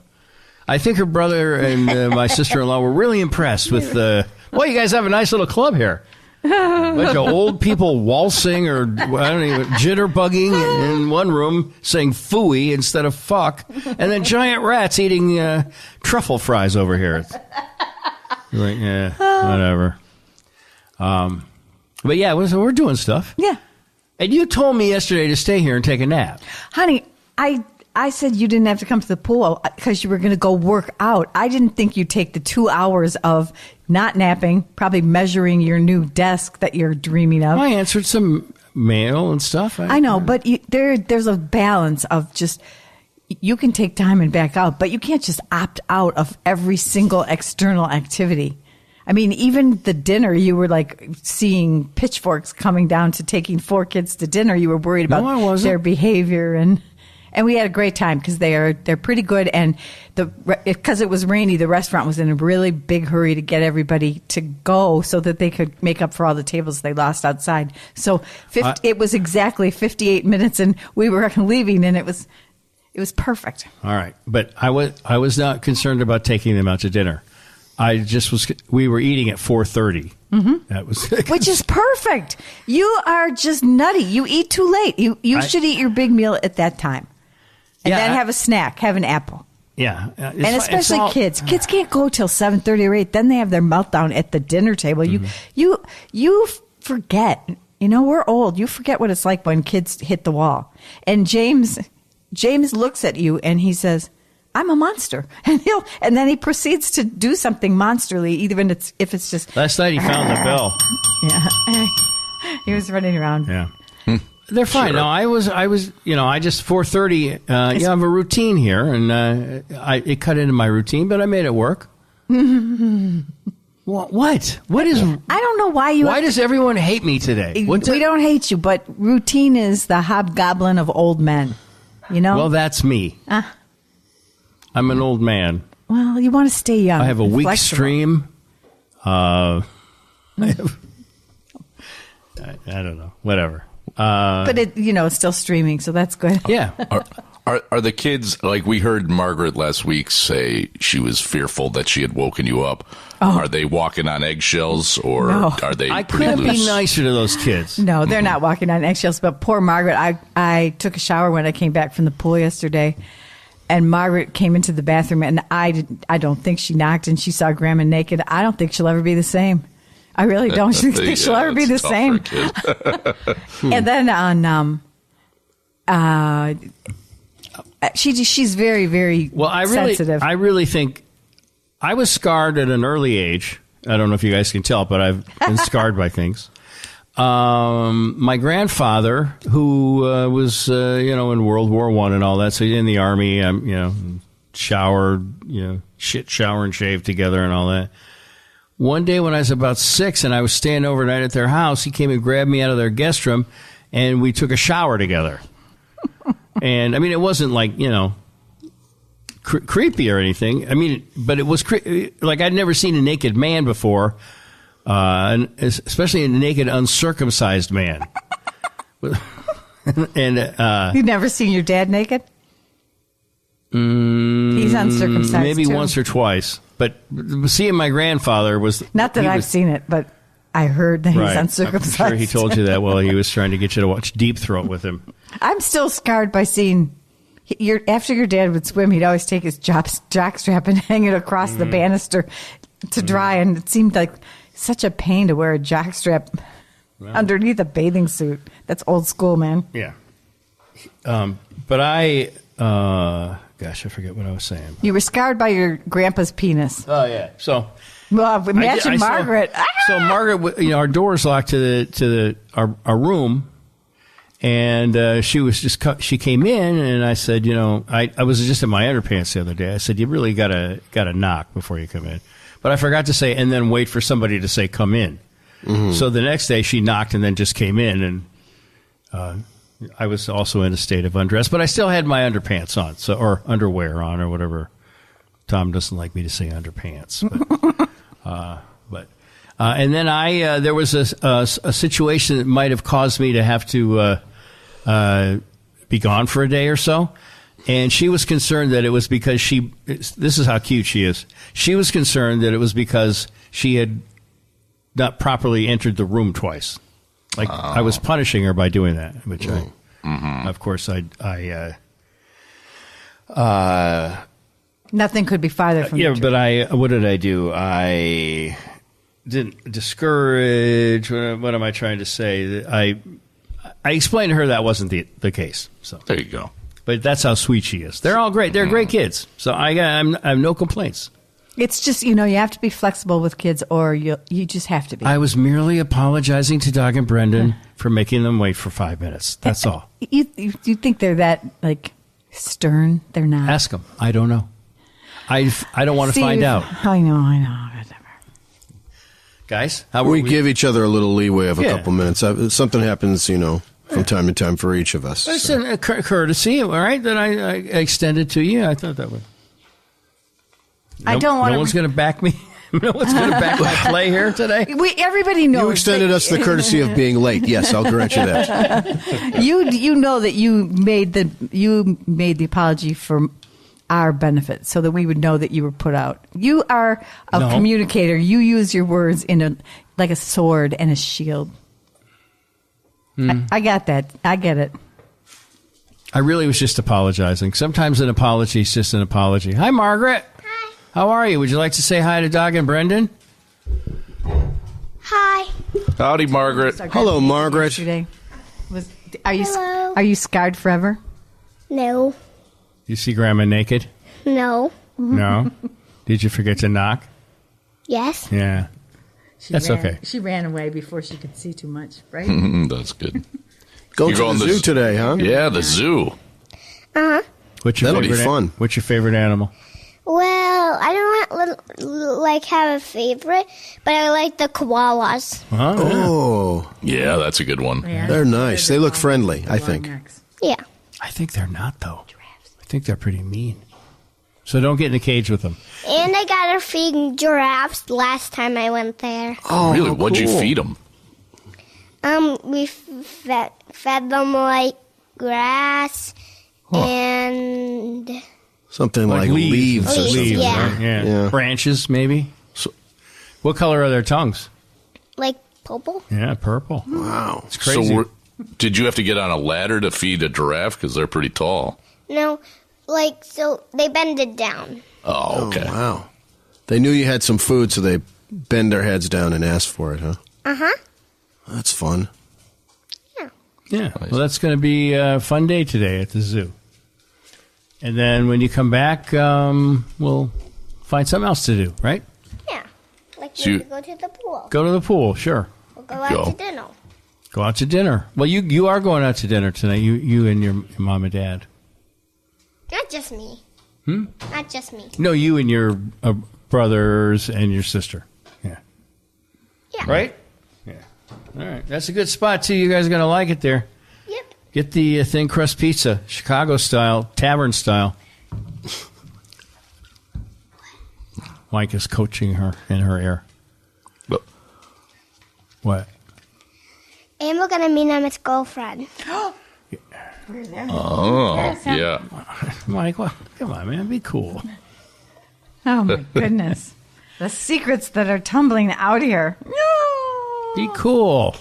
I think her brother and my sister-in-law were really impressed with well, you guys have a nice little club here. Bunch of old people waltzing or jitterbugging in one room saying phooey instead of fuck, and then giant rats eating truffle fries over here. You're like, yeah, whatever. But yeah, we're doing stuff. Yeah. And you told me yesterday to stay here and take a nap. Honey, I said you didn't have to come to the pool because you were going to go work out. I didn't think you'd take the 2 hours of not napping, probably measuring your new desk that you're dreaming of. I answered some mail and stuff. I know, but there's a balance of just, you can take time and back out, but you can't just opt out of every single external activity. I mean, even the dinner, you were like seeing pitchforks coming down to taking 4 kids to dinner. You were worried about their behavior, and we had a great time because they're pretty good. And because it was rainy, the restaurant was in a really big hurry to get everybody to go so that they could make up for all the tables they lost outside. So it was exactly 58 minutes, and we were leaving, and it was perfect. All right, but I was not concerned about taking them out to dinner. I just was. We were eating at 4:30. Mm-hmm. That was which is perfect. You are just nutty. You eat too late. You should eat your big meal at that time, and then have a snack. Have an apple. Yeah, and especially kids. Kids can't go till 7:30 or 8. Then they have their meltdown at the dinner table. You forget. You know, we're old. You forget what it's like when kids hit the wall. And James looks at you and he says, "I'm a monster," and then he proceeds to do something monsterly, even if it's just. Last night he found the bell. Yeah, he was running around. Yeah, they're fine. Sure. No, I was. I just 4:30. I have a routine here, and it cut into my routine, but I made it work. What? What is? I don't know why you. Why does everyone hate me today? We don't hate you, but routine is the hobgoblin of old men. You know. Well, that's me. I'm an old man. Well, you want to stay young. I have a weak flexible. stream. I don't know. Whatever. But it's still streaming, so that's good. Yeah. Are the kids, like we heard Margaret last week say she was fearful that she had woken you up. Oh. Are they walking on eggshells, or are they I pretty couldn't loose? be nicer to those kids. No, they're not walking on eggshells, but poor Margaret. I took a shower when I came back from the pool yesterday, and Margaret came into the bathroom, and I don't think she knocked, and she saw Grandma naked. I don't think she'll ever be the same. I really don't think she'll ever be the same. And then on she's very, very sensitive. I really think I was scarred at an early age. I don't know if you guys can tell, but I've been scarred by things. My grandfather, who was in World War I and all that, so in the Army, showered, shower and shave together and all that. One day when I was about 6 and I was staying overnight at their house, he came and grabbed me out of their guest room, and we took a shower together. And, I mean, it wasn't like, creepy or anything. I mean, but it was like I'd never seen a naked man before, and especially a naked, uncircumcised man. And you've never seen your dad naked? He's uncircumcised, maybe too. Once or twice. But seeing my grandfather was... Not that I've seen it, but I heard that he's uncircumcised. I'm sure he told you that while he was trying to get you to watch Deep Throat with him. I'm still scarred by seeing... After your dad would swim, he'd always take his jockstrap and hang it across the banister to dry, and it seemed like such a pain to wear a jockstrap underneath a bathing suit. That's old school, man. Yeah. But I... gosh, I forget what I was saying. You were scarred by your grandpa's penis. Oh, yeah. So... Well, imagine Margaret. So Margaret, our door's locked to our room, and she came in, and I said, I was just in my underpants the other day. I said, you really gotta knock before you come in. But I forgot to say, and then wait for somebody to say, come in. Mm-hmm. So the next day she knocked and then just came in, and I was also in a state of undress, but I still had my underpants on, or underwear on, or whatever. Tom doesn't like me to say underpants, but and then there was a situation that might have caused me to have to be gone for a day or so, and she was concerned that it was because this is how cute she is. She was concerned that it was because she had not properly entered the room twice. Like I was punishing her by doing that, which of course, nothing could be farther from the truth. But what did I do? I didn't discourage. What am I trying to say? I explained to her that wasn't the case. So there you go. But that's how sweet she is. They're all great. They're great kids. So I have no complaints. It's just, you have to be flexible with kids, or you just have to be. I was merely apologizing to Doug and Brendan for making them wait for 5 minutes. That's all. You think they're that, stern? They're not. Ask them. I don't know. I don't want to find out. I know. Whatever. Guys, we give each other a little leeway of a couple minutes. Something happens, from time to time for each of us. It's a courtesy, all right, that I extended to you. I thought that would. I don't want. No one's going to back me. No one's going to back my play here today. Everybody knows. You extended us the courtesy of being late. Yes, I'll grant you that. You know that you made the apology for our benefit, so that we would know that you were put out. You are a communicator. You use your words like a sword and a shield. I got that. I get it. I really was just apologizing. Sometimes an apology is just an apology. Hi, Margaret. Hi. How are you? Would you like to say hi to Doug and Brendan? Hi. Howdy, Margaret. Hello, Margaret. Are you scarred forever? No. You see Grandma naked? No. No? Did you forget to knock? Yes. Yeah. That's okay. She ran away before she could see too much, right? That's good. Go to the zoo today, huh? Yeah, the zoo. Uh-huh. That'll be fun. What's your favorite animal? Well, I don't have a favorite, but I like the koalas. Oh. Yeah, that's a good one. Yeah. They're nice. They look friendly, I think. Yeah. I think they're not, though. I think they're pretty mean. So don't get in a cage with them. And I got to feed giraffes last time I went there. Oh, really? What'd you feed them? We fed them like grass and something like leaves or something. Leaves, yeah. Right? Yeah. Branches, maybe. So, what color are their tongues? Like purple. Yeah, purple. Wow. It's crazy. So did you have to get on a ladder to feed a giraffe? Because they're pretty tall. No, so they bend it down. Oh, okay. Oh, wow. They knew you had some food, so they bend their heads down and ask for it, huh? Uh-huh. That's fun. Yeah. Nice. Well, that's going to be a fun day today at the zoo. And then when you come back, we'll find something else to do, right? Yeah. Like maybe go to the pool. Go to the pool, sure. We'll go out to dinner. Go out to dinner. Well, you are going out to dinner tonight, you and your mom and dad. Not just me. Not just me. No, you and your brothers and your sister. Yeah. Yeah. Right? Yeah. All right. That's a good spot, too. You guys are going to like it there. Yep. Get the thin crust pizza, Chicago style, tavern style. Mike is coaching her in her ear. What? And we're going to meet Emmett's girlfriend. Oh, yeah. Mike, well, come on, man. Be cool. Oh, my goodness. The secrets that are tumbling out here. No. Be cool.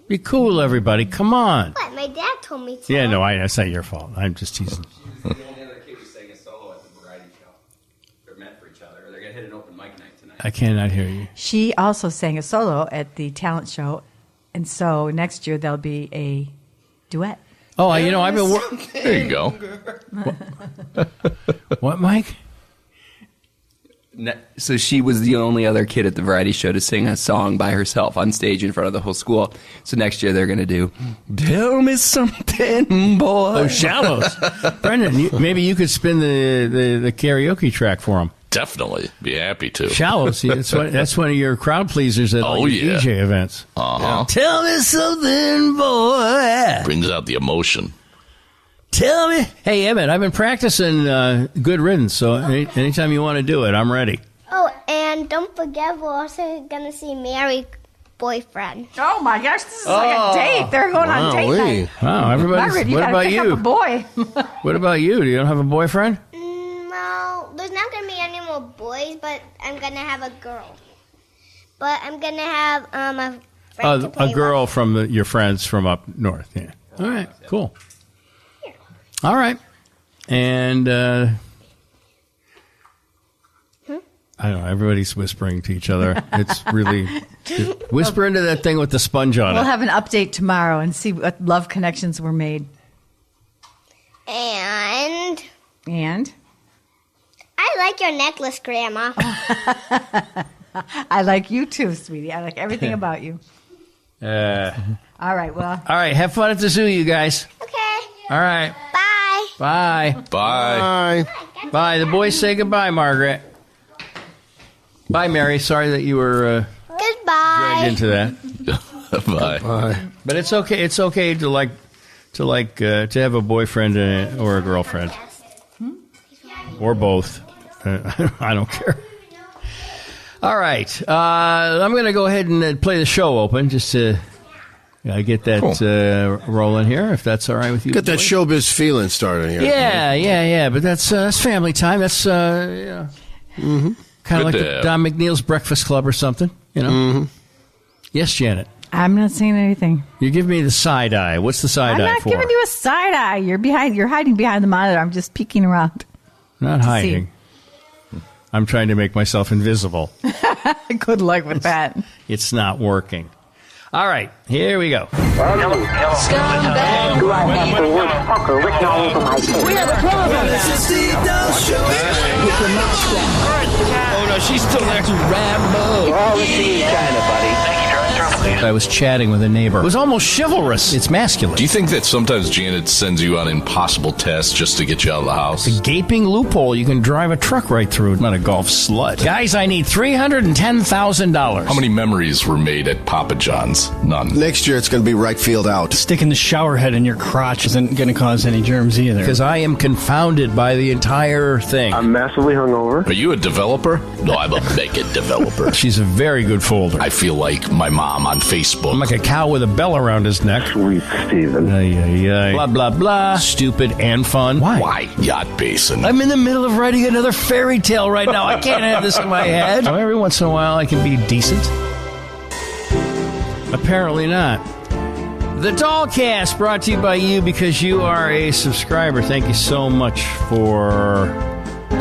Be cool, everybody. Come on. What? My dad told me to. Yeah, no, that's not your fault. I'm just teasing. The only other kid who sang a solo at the variety show. They're meant for each other. They're going to hit an open mic night tonight. I cannot hear you. She also sang a solo at the talent show, and so next year there'll be a duet. Oh, I've been working. There you go. What, Mike? So she was the only other kid at the variety show to sing a song by herself on stage in front of the whole school. So next year they're going to do "Tell Me Something, Boy." Oh, Shallows. Brendan, maybe you could spin the karaoke track for them. Definitely. Be happy to. Shallows. That's one of your crowd pleasers at DJ events. Uh-huh. Tell me something, boy. Brings out the emotion. Tell me. Hey, Emmett, I've been practicing Good Riddance, so anytime you want to do it, I'm ready. Oh, and don't forget, we're also going to see Mary Boyfriend. Oh, my gosh. This is like a date. They're going on date night. Wow, everybody's... Margaret, what about you? Up a boy. What about you? Do you don't have a boyfriend? No, there's not going to be any more boys, but I'm going to have a girl. But I'm going to have a friend to play a girl with. from your friends from up north. Yeah. All right, cool. All right. And I don't know. Everybody's whispering to each other. It's really... whisper into that thing with the sponge on it. We'll have an update tomorrow and see what love connections were made. And? I like your necklace, Grandma. I like you too, sweetie. I like everything about you. All right, well. All right, have fun at the zoo, you guys. Okay. All right. Bye. Bye. Bye. Bye. The boys say goodbye, Margaret. Bye, Mary. Sorry that you were goodbye. get into that. Bye. Bye. But it's okay. It's okay to have a boyfriend or a girlfriend, or both. I don't care. All right, I'm going to go ahead and play the show open just to get that rolling here, if that's all right with you. Get that showbiz feeling started here. Yeah. But that's family time. That's kind of like the Don McNeil's Breakfast Club or something. Yes, Janet. I'm not saying anything. You give me the side eye. What's the side eye for? I'm not giving you a side eye. You're hiding behind the monitor. I'm just peeking around. Not hiding. I'm trying to make myself invisible. Good luck with that. It's not working. All right, here we go. Scumbag. Do I have the word fucker written all over my face? We have a problem. This is Steve Dahl Show. Oh, no, she's still there. Rambo. We're all listening, China, buddy. I was chatting with a neighbor. It was almost chivalrous. It's masculine. Do you think that sometimes Janet sends you on impossible tests just to get you out of the house? It's a gaping loophole you can drive a truck right through. Not a golf slut. Guys, I need $310,000. How many memories were made at Papa John's? None. Next year, it's going to be right field out. Sticking the shower head in your crotch isn't going to cause any germs either. Because I am confounded by the entire thing. I'm massively hungover. Are you a developer? No, I'm a mega developer. She's a very good folder. I feel like my mom on Facebook. I'm like a cow with a bell around his neck. Sweet Steven. Blah, blah, blah. Stupid and fun. Why? Yacht Basin. I'm in the middle of writing another fairy tale right now. I can't have this in my head. Every once in a while, I can be decent. Apparently not. The Dahlcast brought to you by you because you are a subscriber. Thank you so much for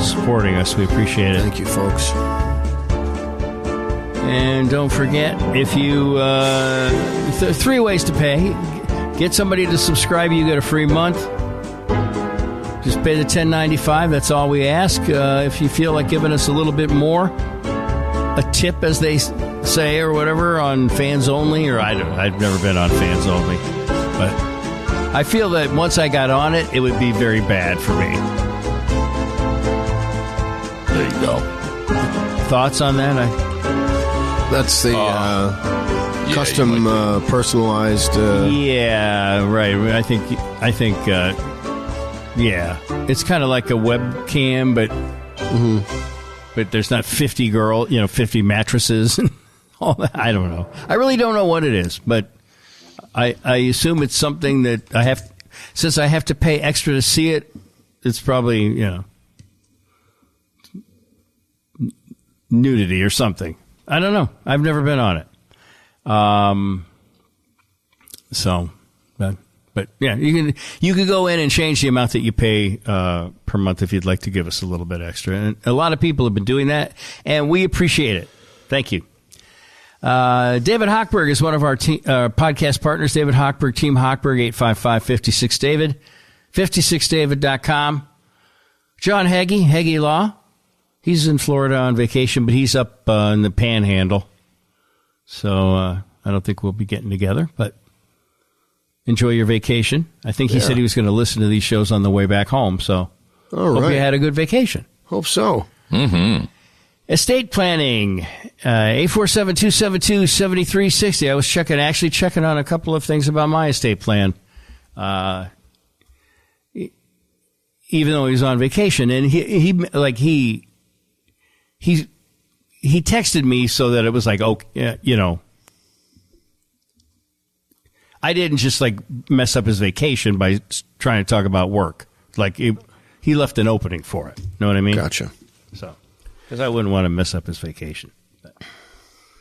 supporting us. We appreciate it. Thank you, folks. And don't forget, if you 3 ways to pay. Get somebody to subscribe, you get a free month. Just pay the $10.95. That's all we ask. If you feel like giving us a little bit more, a tip, as they say, or whatever, on Fans Only, or I've never been on Fans Only, but I feel that once I got on it, it would be very bad for me. There you go. Thoughts on that? That's the custom personalized. Yeah, right. I think. Yeah, it's kind of like a webcam, but there's not 50 mattresses and all that. I don't know. I really don't know what it is, but I assume it's something that I have. Since I have to pay extra to see it, it's probably nudity or something. I don't know. I've never been on it. But yeah, you can go in and change the amount that you pay per month if you'd like to give us a little bit extra. And a lot of people have been doing that, and we appreciate it. Thank you. David Hochberg is one of our podcast partners. David Hochberg, Team Hochberg, 855-56-DAVID, 56david.com. John Heggie Law. He's in Florida on vacation, but he's up in the Panhandle. So I don't think we'll be getting together, but enjoy your vacation. I think he said he was going to listen to these shows on the way back home, so hope you had a good vacation. Hope so. Mm-hmm. Estate planning, 847-272-7360. I was checking on a couple of things about my estate plan, even though he was on vacation. And he texted me so that it was like, okay, I didn't just mess up his vacation by trying to talk about work. He left an opening for it. Know what I mean? Gotcha. So, because I wouldn't want to mess up his vacation.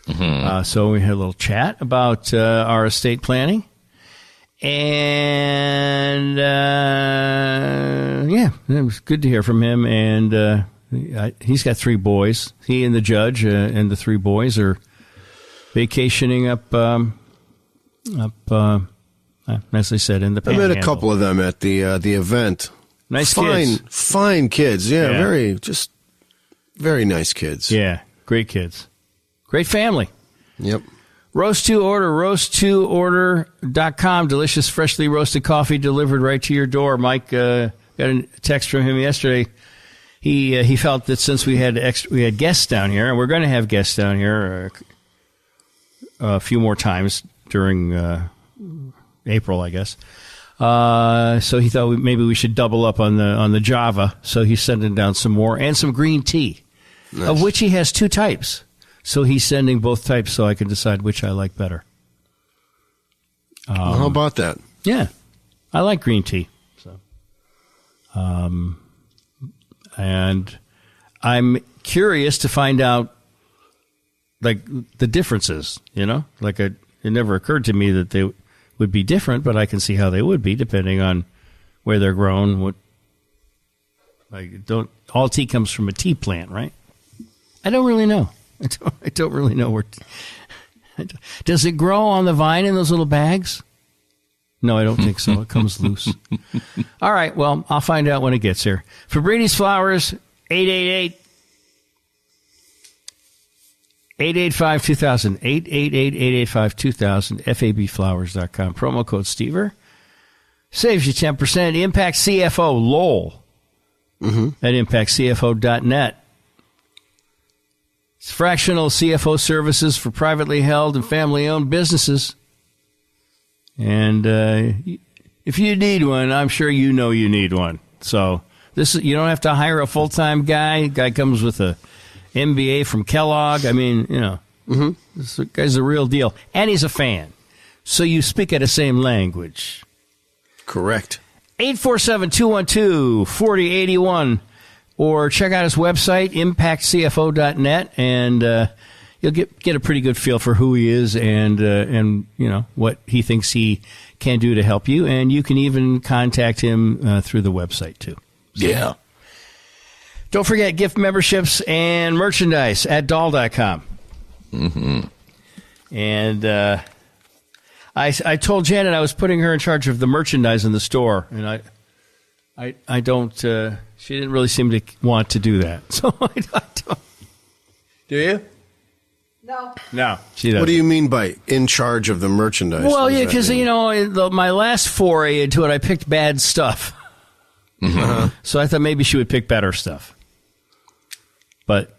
So we had a little chat about our estate planning. And, it was good to hear from him. And he's got 3 boys. He and the judge and the 3 boys are vacationing up, as I said, in the Panhandle. I met a couple of them at the event. Nice kids. Fine kids. Yeah, very nice kids. Yeah, great kids. Great family. Yep. Roast to order, roast2order.com. Delicious, freshly roasted coffee delivered right to your door. Mike got a text from him yesterday. He felt that since we had guests down here, and we're going to have guests down here a few more times during April, I guess. So he thought maybe we should double up on the Java. So he's sending down some more and some green tea, nice. Of which he has 2 types. So he's sending both types so I can decide which I like better. How about that? Yeah, I like green tea. So, and I'm curious to find out, like, the differences. Like it never occurred to me that they would be different, but I can see how they would be depending on where they're grown. All tea comes from a tea plant, right? I don't really know. I don't really know where. Does it grow on the vine in those little bags? No, I don't think so. It comes loose. All right, well, I'll find out when it gets here. Fabrides Flowers, 888-885-2000, 888-885-2000, fabflowers.com. Promo code Stever. Saves you 10%. Impact CFO, Lowell, at impactcfo.net. It's fractional CFO services for privately held and family-owned businesses. And if you need one, I'm sure you know you need one. So you don't have to hire a full-time guy. Guy comes with a MBA from Kellogg. I mean, this guy's the real deal. And he's a fan. So you speak at the same language. Correct. 847-212-4081. Or check out his website, impactcfo.net, and you'll get a pretty good feel for who he is and what he thinks he can do to help you. And you can even contact him through the website, too. So, yeah. Don't forget gift memberships and merchandise at Dahl.com. And I told Janet I was putting her in charge of the merchandise in the store, and I don't... she didn't really seem to want to do that. So I don't. Do you? No, she doesn't. What do you mean by in charge of the merchandise? Well, yeah, because, my last foray into it, I picked bad stuff. So I thought maybe she would pick better stuff. But.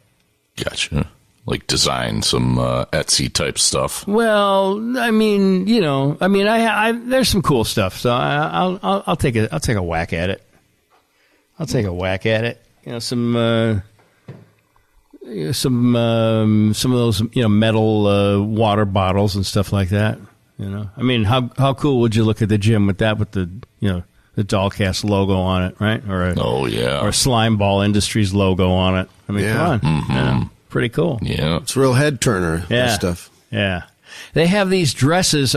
Gotcha. Like design some Etsy type stuff. Well, I mean, there's some cool stuff. So I'll take a whack at it. Some of those, metal water bottles and stuff like that. I mean, how cool would you look at the gym with that, with the Dahlcast logo on it, right? Or or Slime Ball Industries logo on it. I mean, come on, pretty cool. Yeah, it's a real head turner. That stuff. Yeah, they have these dresses,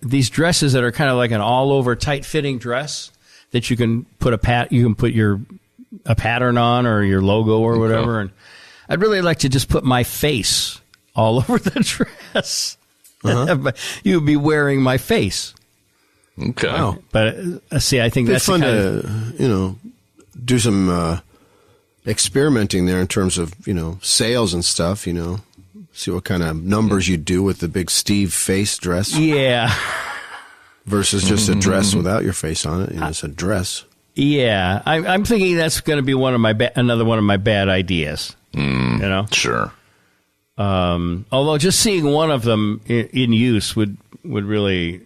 these dresses that are kind of like an all over tight fitting dress. That you can put a pattern on or your logo or whatever, and I'd really like to just put my face all over the dress. You would be wearing my face. Okay, wow. But see, I think that's fun to do some experimenting there in terms of sales and stuff. See what kind of numbers you do with the big Steve face dress. Yeah. Versus just a dress without your face on it. It's a dress. Yeah, I'm thinking that's going to be another one of my bad ideas. Sure. Although just seeing one of them in use would really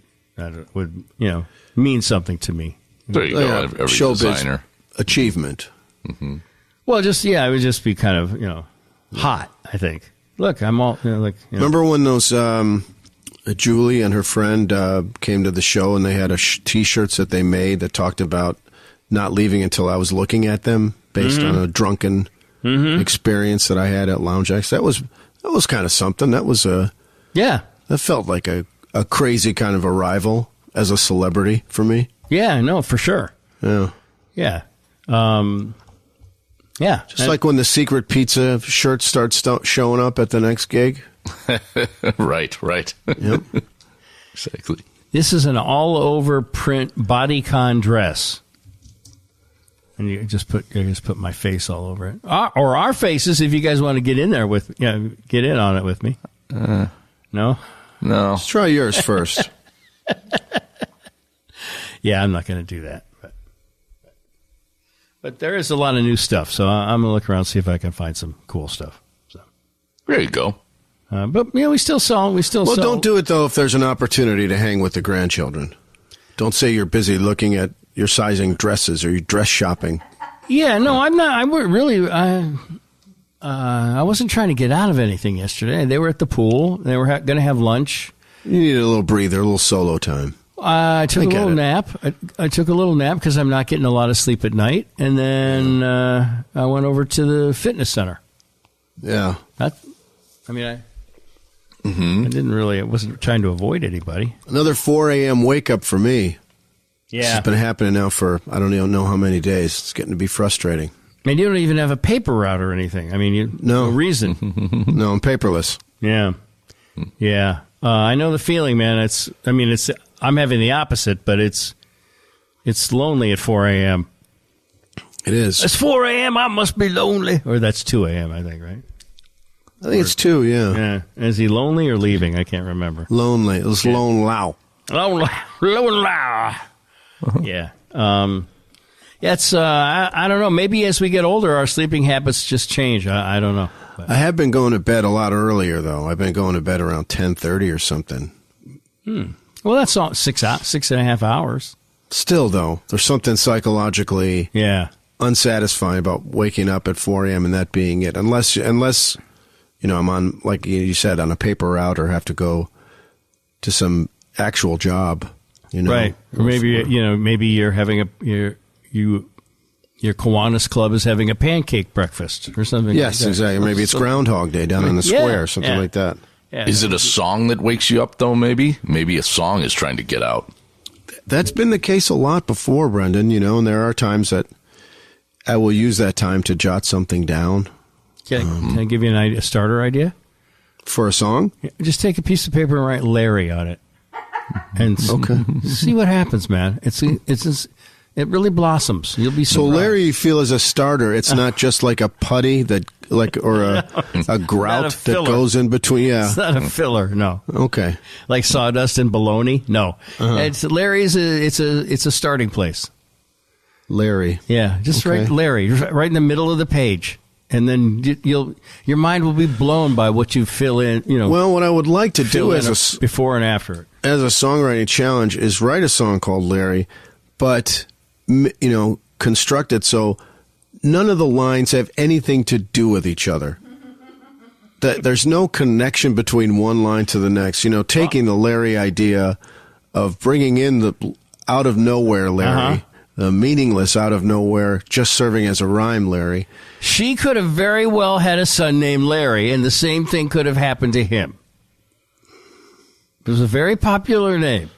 mean something to me. There you go. Every designer achievement. Well, it would just be kind of hot. I think. Look, I'm all Remember when those. Julie and her friend came to the show, and they had T-shirts that they made that talked about not leaving until I was looking at them, based on a drunken experience that I had at Lounge X. That was kind of something. That was that felt like a crazy kind of arrival as a celebrity for me. Yeah, no, for sure. Yeah. Just like when the Secret Pizza shirts start showing up at the next gig. Right. Yep. Exactly. This is an all-over print bodycon dress, and you just put my face all over it, or our faces if you guys want to get in there get in on it with me. No. Let's try yours first. Yeah, I'm not going to do that, but there is a lot of new stuff, so I'm going to look around and see if I can find some cool stuff. So there you go. But we still sell. Well, don't do it though if there's an opportunity to hang with the grandchildren. Don't say you're busy looking at your sizing dresses or you're dress shopping. Yeah, no, I'm not. I really. I wasn't trying to get out of anything yesterday. They were at the pool. They were going to have lunch. You need a little breather, a little solo time. I took a little nap. I took a little nap because I'm not getting a lot of sleep at night. And then I went over to the fitness center. Yeah. I didn't really, I wasn't trying to avoid anybody. Another 4 a.m. wake up for me. Yeah. It's been happening now for, I don't even know how many days. It's getting to be frustrating. I mean, you don't even have a paper route or anything. I mean, no reason. No, I'm paperless. Yeah. Yeah. I know the feeling, man. I'm having the opposite, but it's lonely at 4 a.m. It is. It's 4 a.m. I must be lonely. Or that's 2 a.m., I think, right? I think it's 2, yeah. Yeah. Is he lonely or leaving? I can't remember. Lonely. It was lone low. Lone low. Yeah. Yeah, it's, I don't know. Maybe as we get older, our sleeping habits just change. I don't know. But. I have been going to bed a lot earlier, though. I've been going to bed around 10:30 or something. Well, that's all 6.5 hours. Still, though, there's something psychologically unsatisfying about waking up at 4 a.m. and that being it. Unless I'm on, like you said, on a paper route or have to go to some actual job. Right. Or maybe you're having your Kiwanis Club is having a pancake breakfast or something. Yes, like that. Exactly. Maybe it's Groundhog Day down in the square, something like that. Yeah. Is it a song that wakes you up, though, maybe? Maybe a song is trying to get out. That's been the case a lot before, Brendan, and there are times that I will use that time to jot something down. Can I give you a starter idea? For a song? Yeah, just take a piece of paper and write Larry on it. And see what happens, man. It really blossoms. You'll be surprised. So Larry, you feel as a starter, it's not just like a putty or a grout that goes in between. Yeah, it's not a filler. No. Okay. Like sawdust and bologna. No. It's Larry's. It's a starting place. Larry. Yeah, just write Larry right in the middle of the page, and then your mind will be blown by what you fill in. Well, what I would like to do before and after as a songwriting challenge is write a song called Larry, but construct it so none of the lines have anything to do with each other. That there's no connection between one line to the next. Taking the Larry idea of bringing in the out of nowhere Larry, the meaningless out of nowhere, just serving as a rhyme Larry. She could have very well had a son named Larry, and the same thing could have happened to him. It was a very popular name.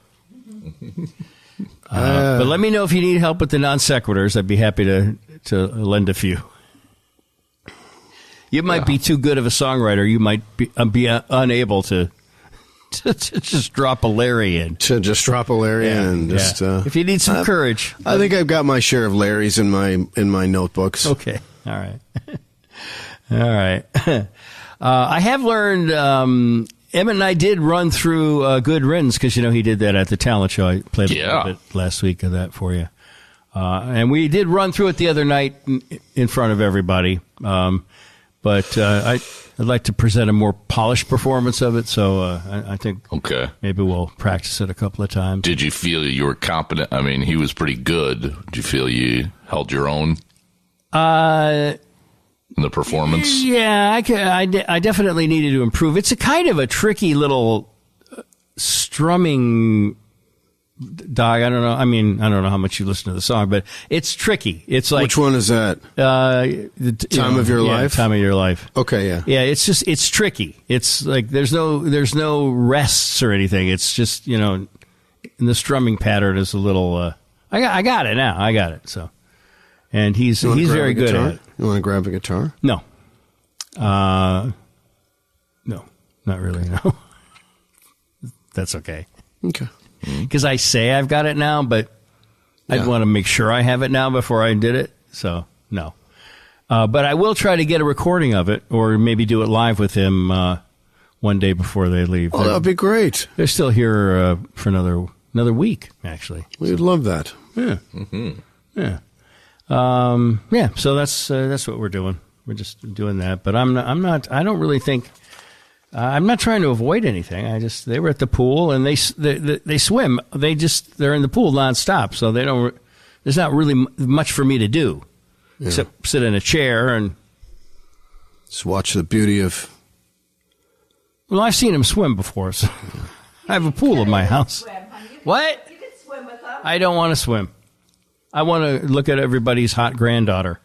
But let me know if you need help with the non sequiturs. I'd be happy to lend a few. You might be too good of a songwriter. You might be unable to just drop a Larry in. To just drop a Larry in. And if you need some courage. I think I've got my share of Larrys in my notebooks. Okay. All right. All right. I have learned... Emmett and I did run through Good Riddance because, he did that at the talent show. I played a little bit last week of that for you. And we did run through it the other night in front of everybody. But I'd like to present a more polished performance of it, so I think maybe we'll practice it a couple of times. Did you feel you were competent? I mean, he was pretty good. Did you feel you held your own? In the performance? Yeah, I definitely needed to improve. It's a kind of a tricky little strumming dog. I don't know. I mean, I don't know how much you listen to the song, but it's tricky. It's like, which one is that? Time of Your Life? Time of Your Life. Okay, yeah. Yeah, it's tricky. It's like there's no rests or anything. It's just, and the strumming pattern is a little I got it now. I got it. So. And he's very good at it. You want to grab a guitar? No. No, not really, no. That's okay. Okay. Because I say I've got it now, but I'd want to make sure I have it now before I did it. So, no. But I will try to get a recording of it or maybe do it live with him one day before they leave. Oh, that would be great. They're still here for another week, actually. We would love that. Yeah. Mm-hmm. Yeah. So that's what we're doing. We're just doing that. But I don't really think I'm not trying to avoid anything. They were at the pool and they swim. They're in the pool nonstop, so there's not really much for me to do except sit in a chair and just watch the beauty of. Well, I've seen him swim before, so I have a pool in my house. What? You can swim with them. I don't want to swim. I want to look at everybody's hot granddaughter,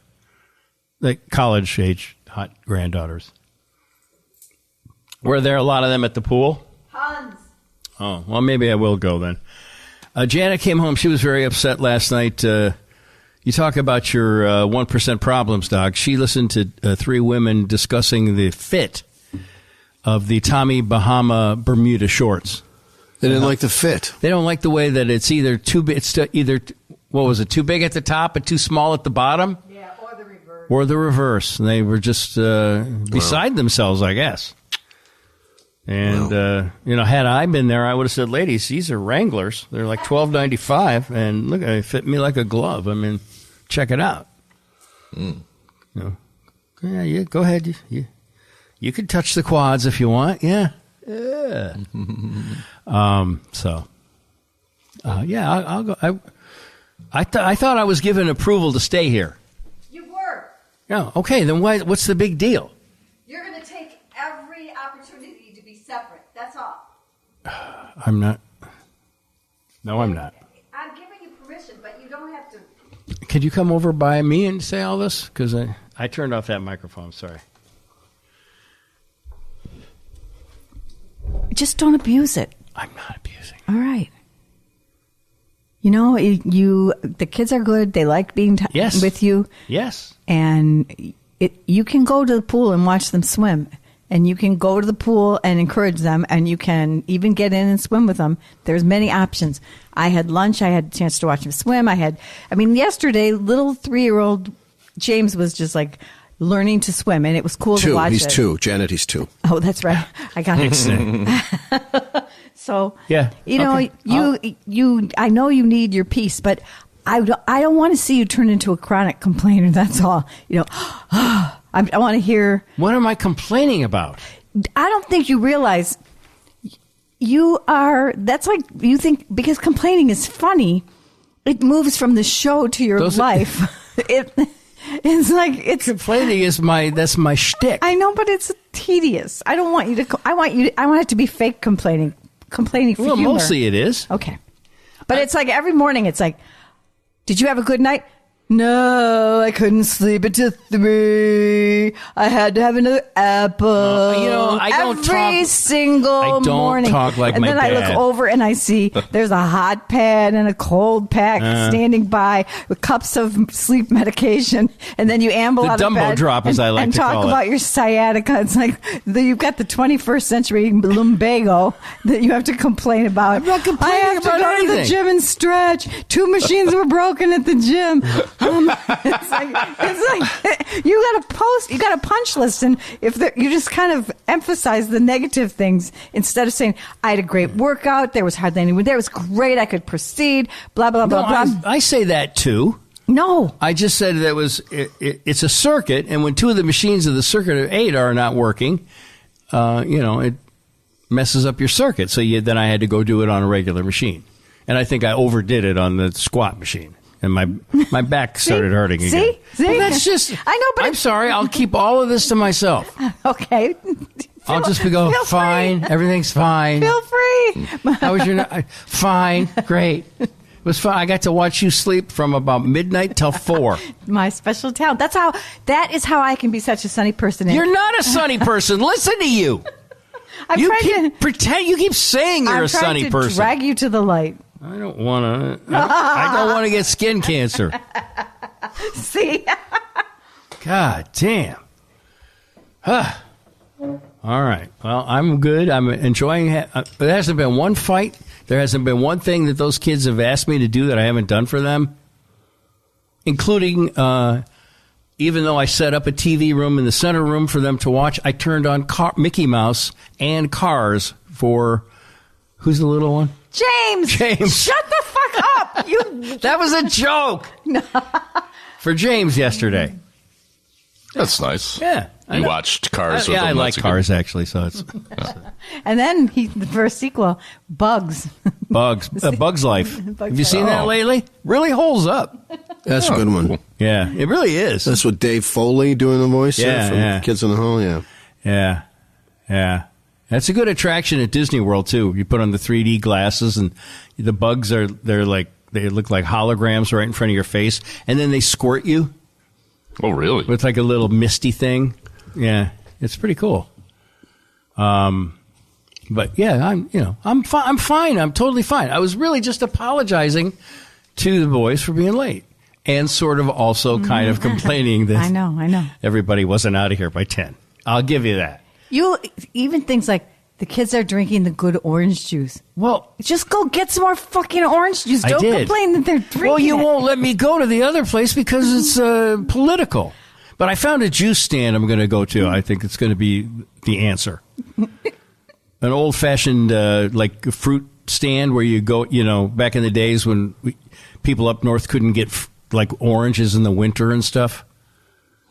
like college-age hot granddaughters. Were there a lot of them at the pool? Tons. Oh, well, maybe I will go then. Janet came home. She was very upset last night. You talk about your 1% problems, Doc. She listened to 3 women discussing the fit of the Tommy Bahama Bermuda shorts. They didn't like the fit. They don't like the way that it's either too big. It's either, what was it, too big at the top and too small at the bottom? Yeah, or the reverse. Or the reverse. And they were just beside themselves, I guess. And, had I been there, I would have said, ladies, these are Wranglers. They're like $12.95, and look, they fit me like a glove. I mean, check it out. Yeah, go ahead. You can touch the quads if you want. Yeah. I'll go. I thought I was given approval to stay here. You were. Yeah. Okay. Then what's the big deal? You're going to take every opportunity to be separate. That's all. I'm not. No, I'm not. I'm giving you permission, but you don't have to. Could you come over by me and say all this? Because I turned off that microphone. Sorry. Just don't abuse it. I'm not abusing. All right. The kids are good. They like being with you. Yes. And you can go to the pool and watch them swim. And you can go to the pool and encourage them. And you can even get in and swim with them. There's many options. I had lunch. I had a chance to watch them swim. Yesterday, little 3-year-old James was just like learning to swim. And it was cool to watch. He's 2. Janet, he's 2. Oh, that's right. I got it. So, yeah, I know you need your peace, but I don't want to see you turn into a chronic complainer. That's all. I want to hear. What am I complaining about? I don't think you realize you are. That's like you think because complaining is funny. It moves from the show to your life. It's like complaining is that's my shtick. I know, but it's tedious. I don't want you to. I want it to be fake complaining for humor. Mostly it is. Okay. But it's like every morning it's like, did you have a good night? No, I couldn't sleep until 3. I had to have another apple. I don't every single morning. I don't talk like and my dad. And then I look over and I see there's a hot pad and a cold pack standing by with cups of sleep medication. And then you amble out of bed. The Dumbo drop, as I like to call it. And talk about your sciatica. It's like you've got the 21st century lumbago that you have to complain about. I'm not complaining I have to about go anything. to the gym and stretch. 2 machines were broken at the gym. It's like you got a punch list, and you just kind of emphasize the negative things instead of saying I had a great workout. There was hardly anyone there. It was great. I could proceed. Blah blah blah blah. I say that too. No, I just said that it's a circuit, and when 2 of the machines of the circuit of 8 are not working, it messes up your circuit. So then I had to go do it on a regular machine, and I think I overdid it on the squat machine. And my back started hurting again. See? Well, that's just. I know, but I'm sorry. I'll keep all of this to myself. Okay. I'll just go fine. Free. Everything's fine. Feel free. How was your night? Fine. Great. It was fun. I got to watch you sleep from about midnight till 4. My special talent. That is how I can be such a sunny person. You're not a sunny person. Listen to you. You keep saying you're a sunny person. I'm trying to drag you to the light. I don't want to. I don't want to get skin cancer. See? God damn. All right. Well, I'm good. I'm enjoying it. There hasn't been one fight. There hasn't been one thing that those kids have asked me to do that I haven't done for them, including even though I set up a TV room in the center room for them to watch, I turned on Mickey Mouse and Cars for who's the little one? James. Shut the fuck up. That was a joke. For James yesterday. That's nice. Yeah. You watched Cars with I them. like Cars, actually. So it's And then the first sequel, Bugs. Bugs Life. Have you seen that lately? Really holds up. That's a good one. Cool. Yeah, it really is. That's with Dave Foley doing the voice from Kids in the Hall. Yeah. That's a good attraction at Disney World too. You put on the 3D glasses, and the bugs they look like holograms right in front of your face, and then they squirt you. Oh, really? With like a little misty thing. Yeah, it's pretty cool. But yeah, I'm fine. I'm totally fine. I was really just apologizing to the boys for being late, and sort of also kind of complaining that I know everybody wasn't out of here by 10. I'll give you that. You even things like the kids are drinking the good orange juice. Well, just go get some more fucking orange juice. Don't complain that they're drinking. Well, you won't let me go to the other place because it's political. But I found a juice stand I'm going to go to. I think it's going to be the answer. An old-fashioned like fruit stand where you go, back in the days when people up north couldn't get like oranges in the winter and stuff.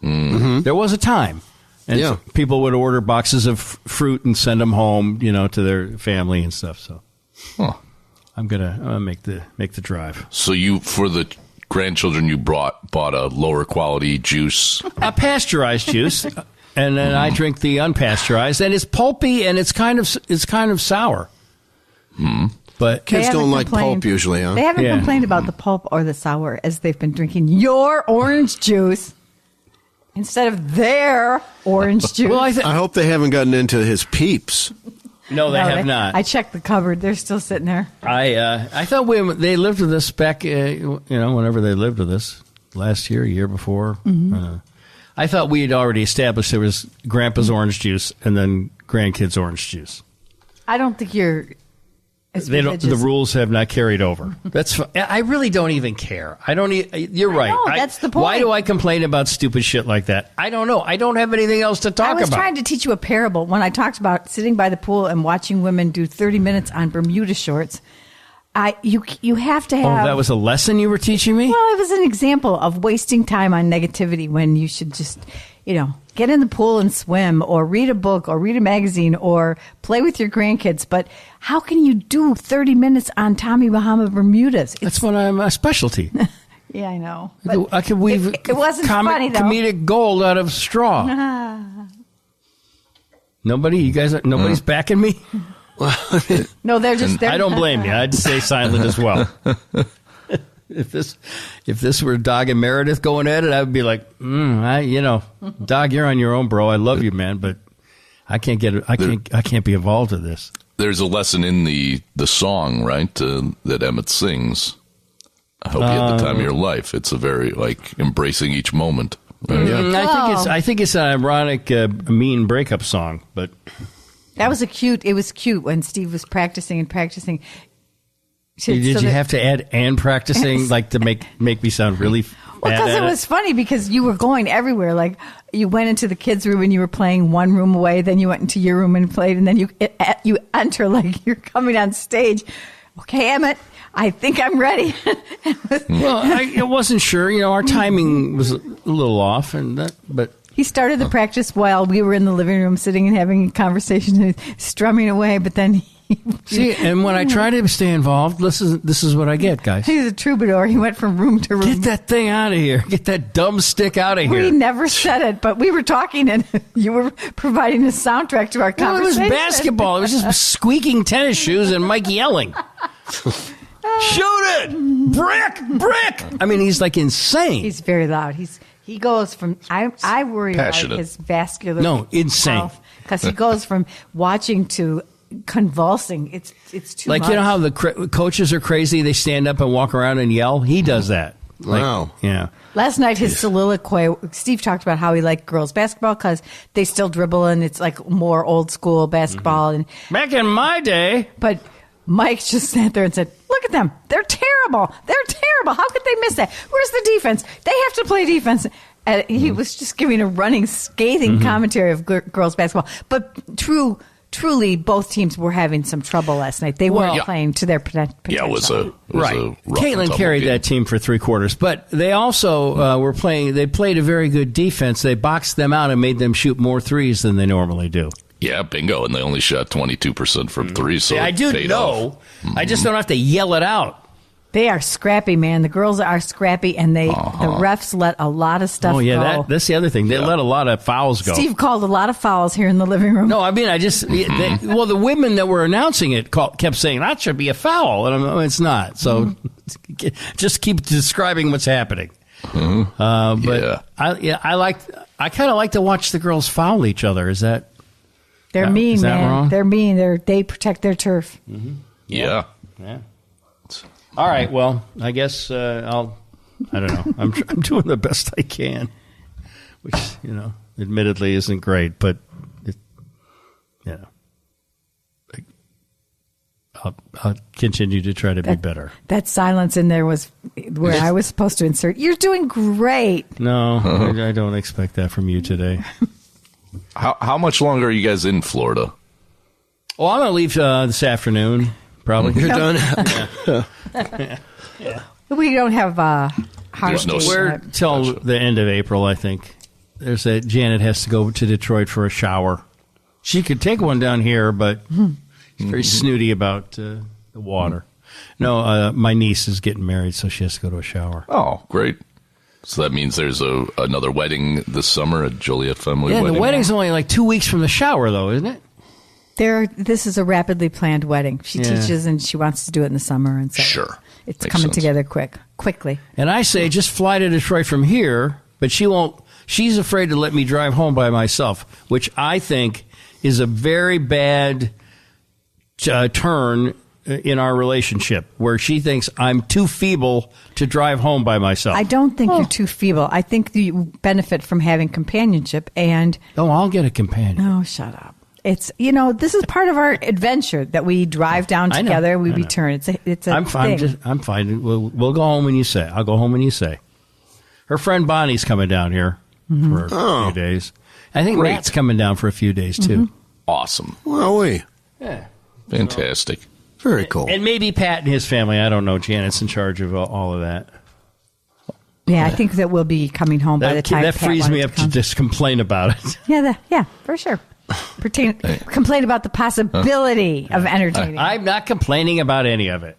Mm-hmm. There was a time. And so people would order boxes of fruit and send them home, to their family and stuff. So I'm gonna make the drive. So you, for the grandchildren, you bought a lower quality juice, a pasteurized juice, and then I drink the unpasteurized, and it's pulpy and it's kind of sour. But kids don't like pulp usually, huh? They haven't complained about the pulp or the sour as they've been drinking your orange juice instead of their orange juice. Well, I hope they haven't gotten into his Peeps. No, they have not. I checked the cupboard; they're still sitting there. I thought they lived with us back, whenever they lived with us last year before. Mm-hmm. I thought we had already established there was Grandpa's orange juice and then grandkids' orange juice. I don't think you're. The rules have not carried over. That's. I really don't even care. I don't. You're right. No, that's the point. Why do I complain about stupid shit like that? I don't know. I don't have anything else to talk about. I was trying to teach you a parable when I talked about sitting by the pool and watching women do 30 minutes on Bermuda shorts. You have to have. Oh, that was a lesson you were teaching me? Well, it was an example of wasting time on negativity when you should just, get in the pool and swim or read a book or read a magazine or play with your grandkids. But how can you do 30 minutes on Tommy Bahama Bermudas? That's what I'm a specialty. Yeah, I know. I could weave it wasn't funny, though. Comedic gold out of straw. Nobody's backing me? No, they're just there. I don't blame you. I'd stay silent as well. If this were Dog and Meredith going at it, I would be like, Dog, you're on your own, bro. I love you, man, but I can't get it. I can't be involved in this. There's a lesson in the song, right? That Emmett sings. I hope you had the time of your life. It's a very embracing each moment. Right? Yeah. I think it's an ironic, mean breakup song, but. That was it was cute when Steve was practicing and practicing. Did you have to add and practicing to make me sound really well, because it was funny because you were going everywhere. Like you went into the kids' room and you were playing one room away, then you went into your room and played, and then you enter like you're coming on stage. Okay, Emmett, I think I'm ready. Well, I wasn't sure. Our timing was a little off, but. He started the practice while we were in the living room sitting and having a conversation and strumming away, but then and when I try to stay involved, this is what I get, guys. He's a troubadour. He went from room to room. Get that thing out of here. Get that dumb stick out of here. We never said it, but we were talking and you were providing a soundtrack to our conversation. It was basketball. It was just squeaking tennis shoes and Mike yelling. Shoot it! Brick! I mean, he's like insane. He's very loud. He goes from I worry passionate. About his vascular insane health because he goes from watching to convulsing. It's too much. How the coaches are crazy. They stand up and walk around and yell. He does that. Wow. Yeah. Last night his soliloquy. Steve talked about how he liked girls basketball because they still dribble and it's like more old school basketball. And back in my day, but. Mike just sat there and said, look at them. They're terrible. How could they miss that? Where's the defense? They have to play defense. He was just giving a running, scathing commentary of girls basketball. But true truly both teams were having some trouble last night. They weren't playing to their potential. Yeah, it was a rough Caitlin carried that team for 3 quarters, but they also were playing. They played a very good defense. They boxed them out and made them shoot more threes than they normally do. Yeah, bingo, and they only shot 22% from 3. So I do know. I just don't have to yell it out. They are scrappy, man. The girls are scrappy, and the refs let a lot of stuff go. Oh, yeah, that's the other thing. They let a lot of fouls go. Steve called a lot of fouls here in the living room. No, I mean, the women that were announcing it kept saying, that should be a foul. And it's not. So just keep describing what's happening. But I kind of like to watch the girls foul each other. Is that... They're mean, man. Wrong? They're mean. They protect their turf. Mm-hmm. Yeah. All right. Well, I guess I don't know. I'm doing the best I can, which admittedly isn't great, but I'll continue to try to be better. That silence in there was where I was supposed to insert. You're doing great. No, I don't expect that from you today. How much longer are you guys in Florida? Well, I'm going to leave this afternoon, probably. You're done? Yeah. We don't have hard We're till the end of April, I think. Janet has to go to Detroit for a shower. She could take one down here, but she's very snooty about the water. No, my niece is getting married, so she has to go to a shower. Oh, great. So that means there's another wedding this summer, a Joliet family wedding. Yeah, the wedding's only like 2 weeks from the shower, though, isn't it? This is a rapidly planned wedding. She teaches and she wants to do it in the summer, and so it's Makes coming sense. together quickly. And I say just fly to Detroit from here, but she won't. She's afraid to let me drive home by myself, which I think is a very bad turn in our relationship, where she thinks I'm too feeble to drive home by myself. I don't think you're too feeble. I think you benefit from having companionship. And I'll get a companion. Oh, shut up. It's this is part of our adventure that we drive down together. We return. It's a I'm fine. thing. I'm fine. We'll go home when you say. I'll go home when you say. Her friend Bonnie's coming down here for a few days. I think Matt's coming down for a few days too. Awesome. Well, yeah, fantastic. Very cool. And maybe Pat and his family. I don't know. Janet's in charge of all of that. Yeah, I think that we'll be coming home by the time that Pat frees me up to to just complain about it. Yeah, for sure. Complain about the possibility of entertaining. I'm not complaining about any of it.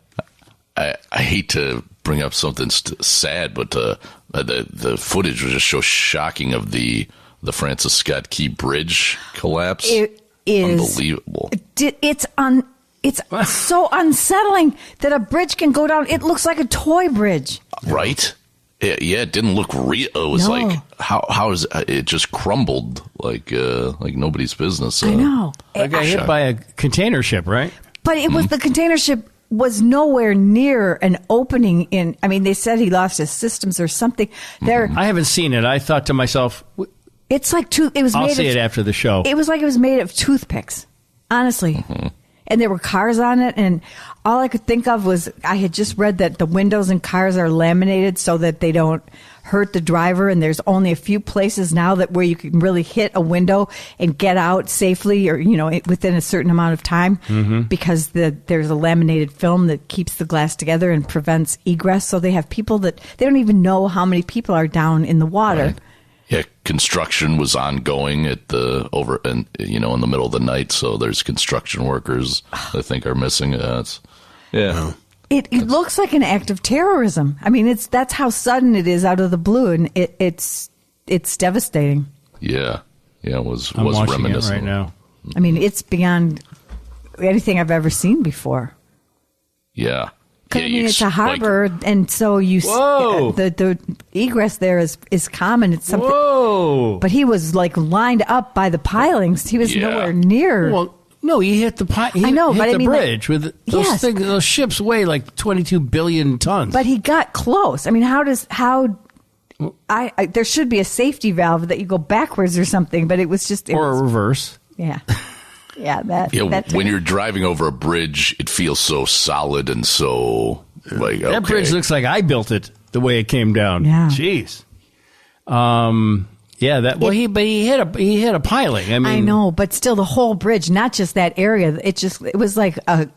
I hate to bring up something sad, but the footage was just so shocking of the Francis Scott Key Bridge collapse. It is unbelievable. It's so unsettling that a bridge can go down. It looks like a toy bridge. Right? Yeah, it didn't look real. It was like, how is it just crumbled like nobody's business. I know. I got hit by a container ship, right? But it was the container ship was nowhere near an opening in. I mean, they said he lost his systems or something. I haven't seen it. I thought to myself, it's like I'll see it after the show. It was like it was made of toothpicks, honestly. And there were cars on it, and all I could think of was I had just read that the windows in cars are laminated so that they don't hurt the driver, and there's only a few places now where you can really hit a window and get out safely or within a certain amount of time because there's a laminated film that keeps the glass together and prevents egress. So they have people that they don't even know how many people are down in the water. Right. Yeah, construction was ongoing in the middle of the night, so there's construction workers I think are missing. It looks like an act of terrorism. I mean, that's how sudden it is out of the blue, and it's devastating. Yeah, it was watching reminiscent it right now. I mean, it's beyond anything I've ever seen before. Yeah. It's a harbor, and so the egress there is common. It's something. Whoa! But he was lined up by the pilings. He was nowhere near. Well, no, he hit the I know, but the bridge with those things. Those ships weigh like 22 billion tons. But he got close. I mean, there should be a safety valve that you go backwards or something. But it was just a reverse. Yeah. Yeah, when you're driving over a bridge, it feels so solid and so that bridge looks like I built it the way it came down. Yeah. Jeez. Yeah, he hit a piling. I mean, I know, but still, the whole bridge, not just that area. It was like a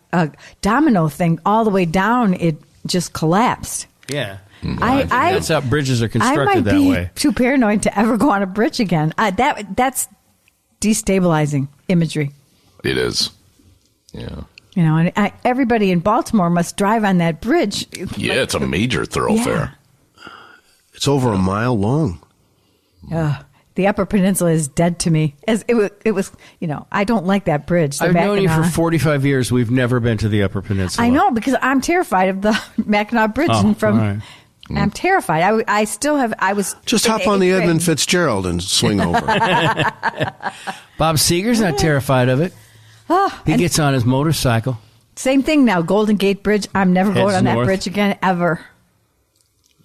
domino thing all the way down. It just collapsed. Yeah, that's how bridges are constructed that way. I might be too paranoid to ever go on a bridge again. That's destabilizing imagery. It is. Yeah. And everybody in Baltimore must drive on that bridge. Yeah, it's a major thoroughfare. Yeah. It's over a mile long. The Upper Peninsula is dead to me. As it was, I don't like that bridge. I've known you for 45 years. We've never been to the Upper Peninsula. I know, because I'm terrified of the Mackinac Bridge. I'm terrified. I still have. I was just hop on the Edmund Fitzgerald and swing over. Bob Seeger's not terrified of it. He gets on his motorcycle. Same thing now. Golden Gate Bridge. I'm never going on that bridge again, ever.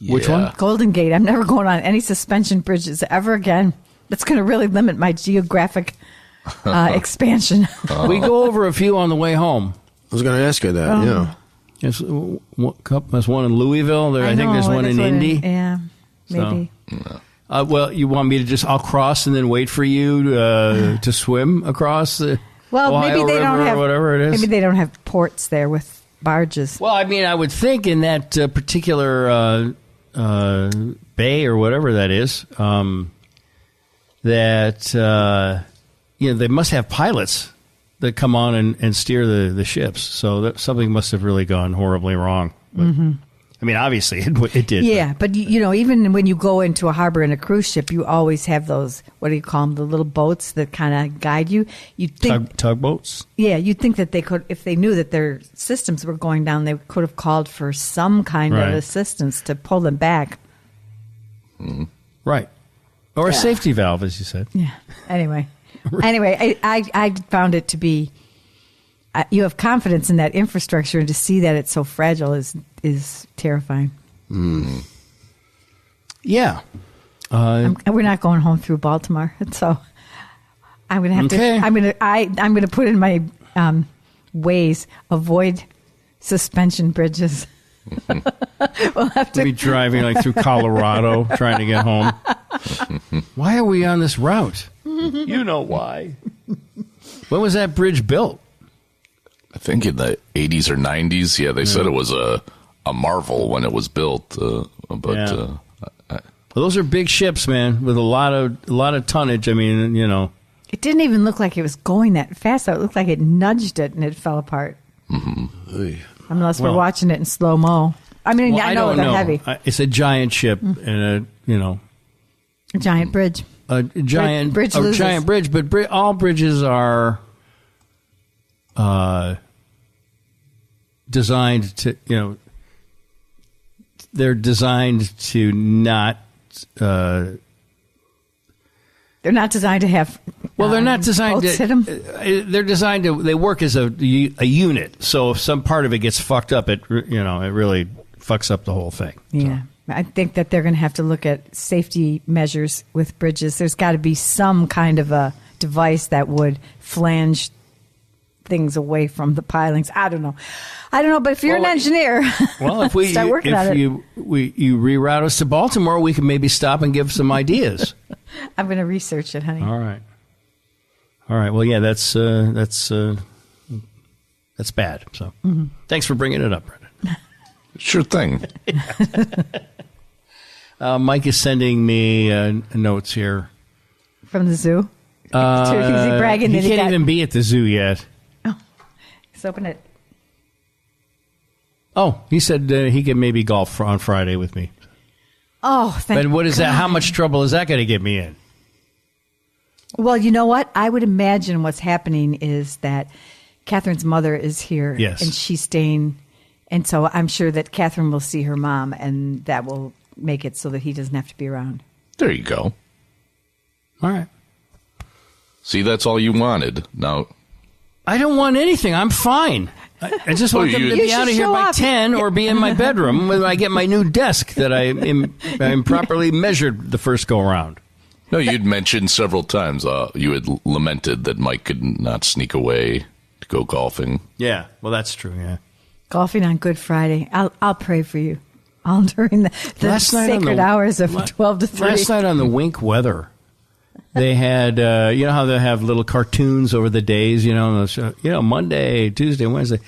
Yeah. Which one? Golden Gate. I'm never going on any suspension bridges ever again. That's going to really limit my geographic expansion. We go over a few on the way home. I was going to ask you that, yeah. There's one in Louisville. I think there's one in Indy. Yeah, maybe. So, well, you want me to I'll cross and then wait for you to swim across the Ohio maybe they don't have whatever it is. Maybe they don't have ports there with barges. Well, I mean, I would think in that particular bay or whatever that is, that they must have pilots that come on and steer the ships. So something must have really gone horribly wrong. But, I mean, obviously it did. Yeah, but even when you go into a harbor in a cruise ship, you always have those, what do you call them, the little boats that kind of guide you. You think tugboats? Yeah, you'd think that they could, if they knew that their systems were going down, they could have called for some kind of assistance to pull them back. Right. Or a safety valve, as you said. Yeah. Anyway, I found it to be, you have confidence in that infrastructure, and to see that it's so fragile is terrifying. Yeah. We're not going home through Baltimore, so I'm going to have to. I'm going to put in my ways, avoid suspension bridges. We'll have to be driving like through Colorado trying to get home. Why are we on this route? You know why. When was that bridge built? I think in the 80s or 90s. Yeah, they said it was a marvel when it was built. Well, those are big ships, man, with a lot of tonnage. I mean, it didn't even look like it was going that fast. It looked like it nudged it and it fell apart. Unless we're watching it in slow mo. I mean, I know they're heavy. It's a giant ship and a giant bridge. A giant bridge, but all bridges are designed to, they're designed to not. They're not designed to have. Well, they're not designed to. Hit them. They're designed to. They work as a unit. So if some part of it gets fucked up, it really fucks up the whole thing. Yeah, so. I think that they're going to have to look at safety measures with bridges. There's got to be some kind of a device that would flange things away from the pilings. I don't know, but if you're an engineer, if we start working on it. You reroute us to Baltimore, we can maybe stop and give some ideas. I'm going to research it, honey. All right. Well, yeah, that's bad. So, thanks for bringing it up, Brendan. Sure thing. Mike is sending me notes here from the zoo. Is he bragging? He can't even be at the zoo yet. Let's open it. Oh, he said he could maybe golf on Friday with me. Oh, thank But what is God. that? How much trouble is that going to get me in? Well, you know what? I would imagine what's happening is that Catherine's mother is here. Yes. And she's staying. And so I'm sure that Catherine will see her mom, and that will make it so that he doesn't have to be around. There you go. All right. See, that's all you wanted. Now, I don't want anything. I'm fine. I just want them to be out of here by 10 or be in my bedroom when I get my new desk that I improperly measured the first go around. No, you'd mentioned several times you had lamented that Mike could not sneak away to go golfing. Yeah, well, that's true, yeah. Golfing on Good Friday. I'll pray for you all during the sacred hours of 12 to 3. Last night on the Wink weather, They had, you know how they have little cartoons over the days, Monday, Tuesday, Wednesday.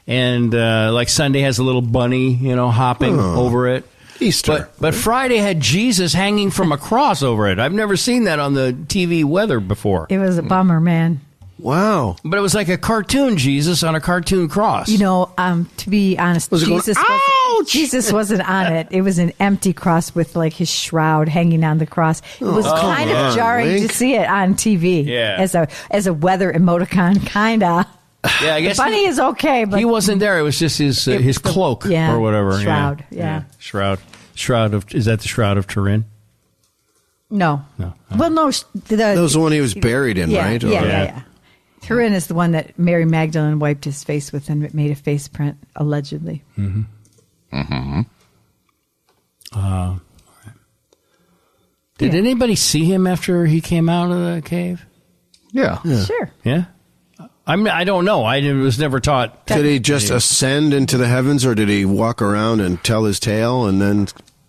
And like Sunday has a little bunny, hopping over it. Easter. But Friday had Jesus hanging from a cross over it. I've never seen that on the TV weather before. It was a bummer, man. Wow. But it was like a cartoon Jesus on a cartoon cross. To be honest, Jesus wasn't on it. It was an empty cross with like his shroud hanging on the cross. It was kind of jarring to see it on TV as a weather emoticon, kind of. Yeah, I guess the bunny is okay, but he wasn't there. It was just his cloak or whatever. Shroud. Shroud of, is that the Shroud of Turin? No. Well, no. That was the one he was buried in, right? Yeah. Turin is the one that Mary Magdalene wiped his face with and made a face print, allegedly. Did anybody see him after he came out of the cave? Yeah. Sure. Yeah? I don't know. I was never taught. Did he just ascend into the heavens, or did he walk around and tell his tale and then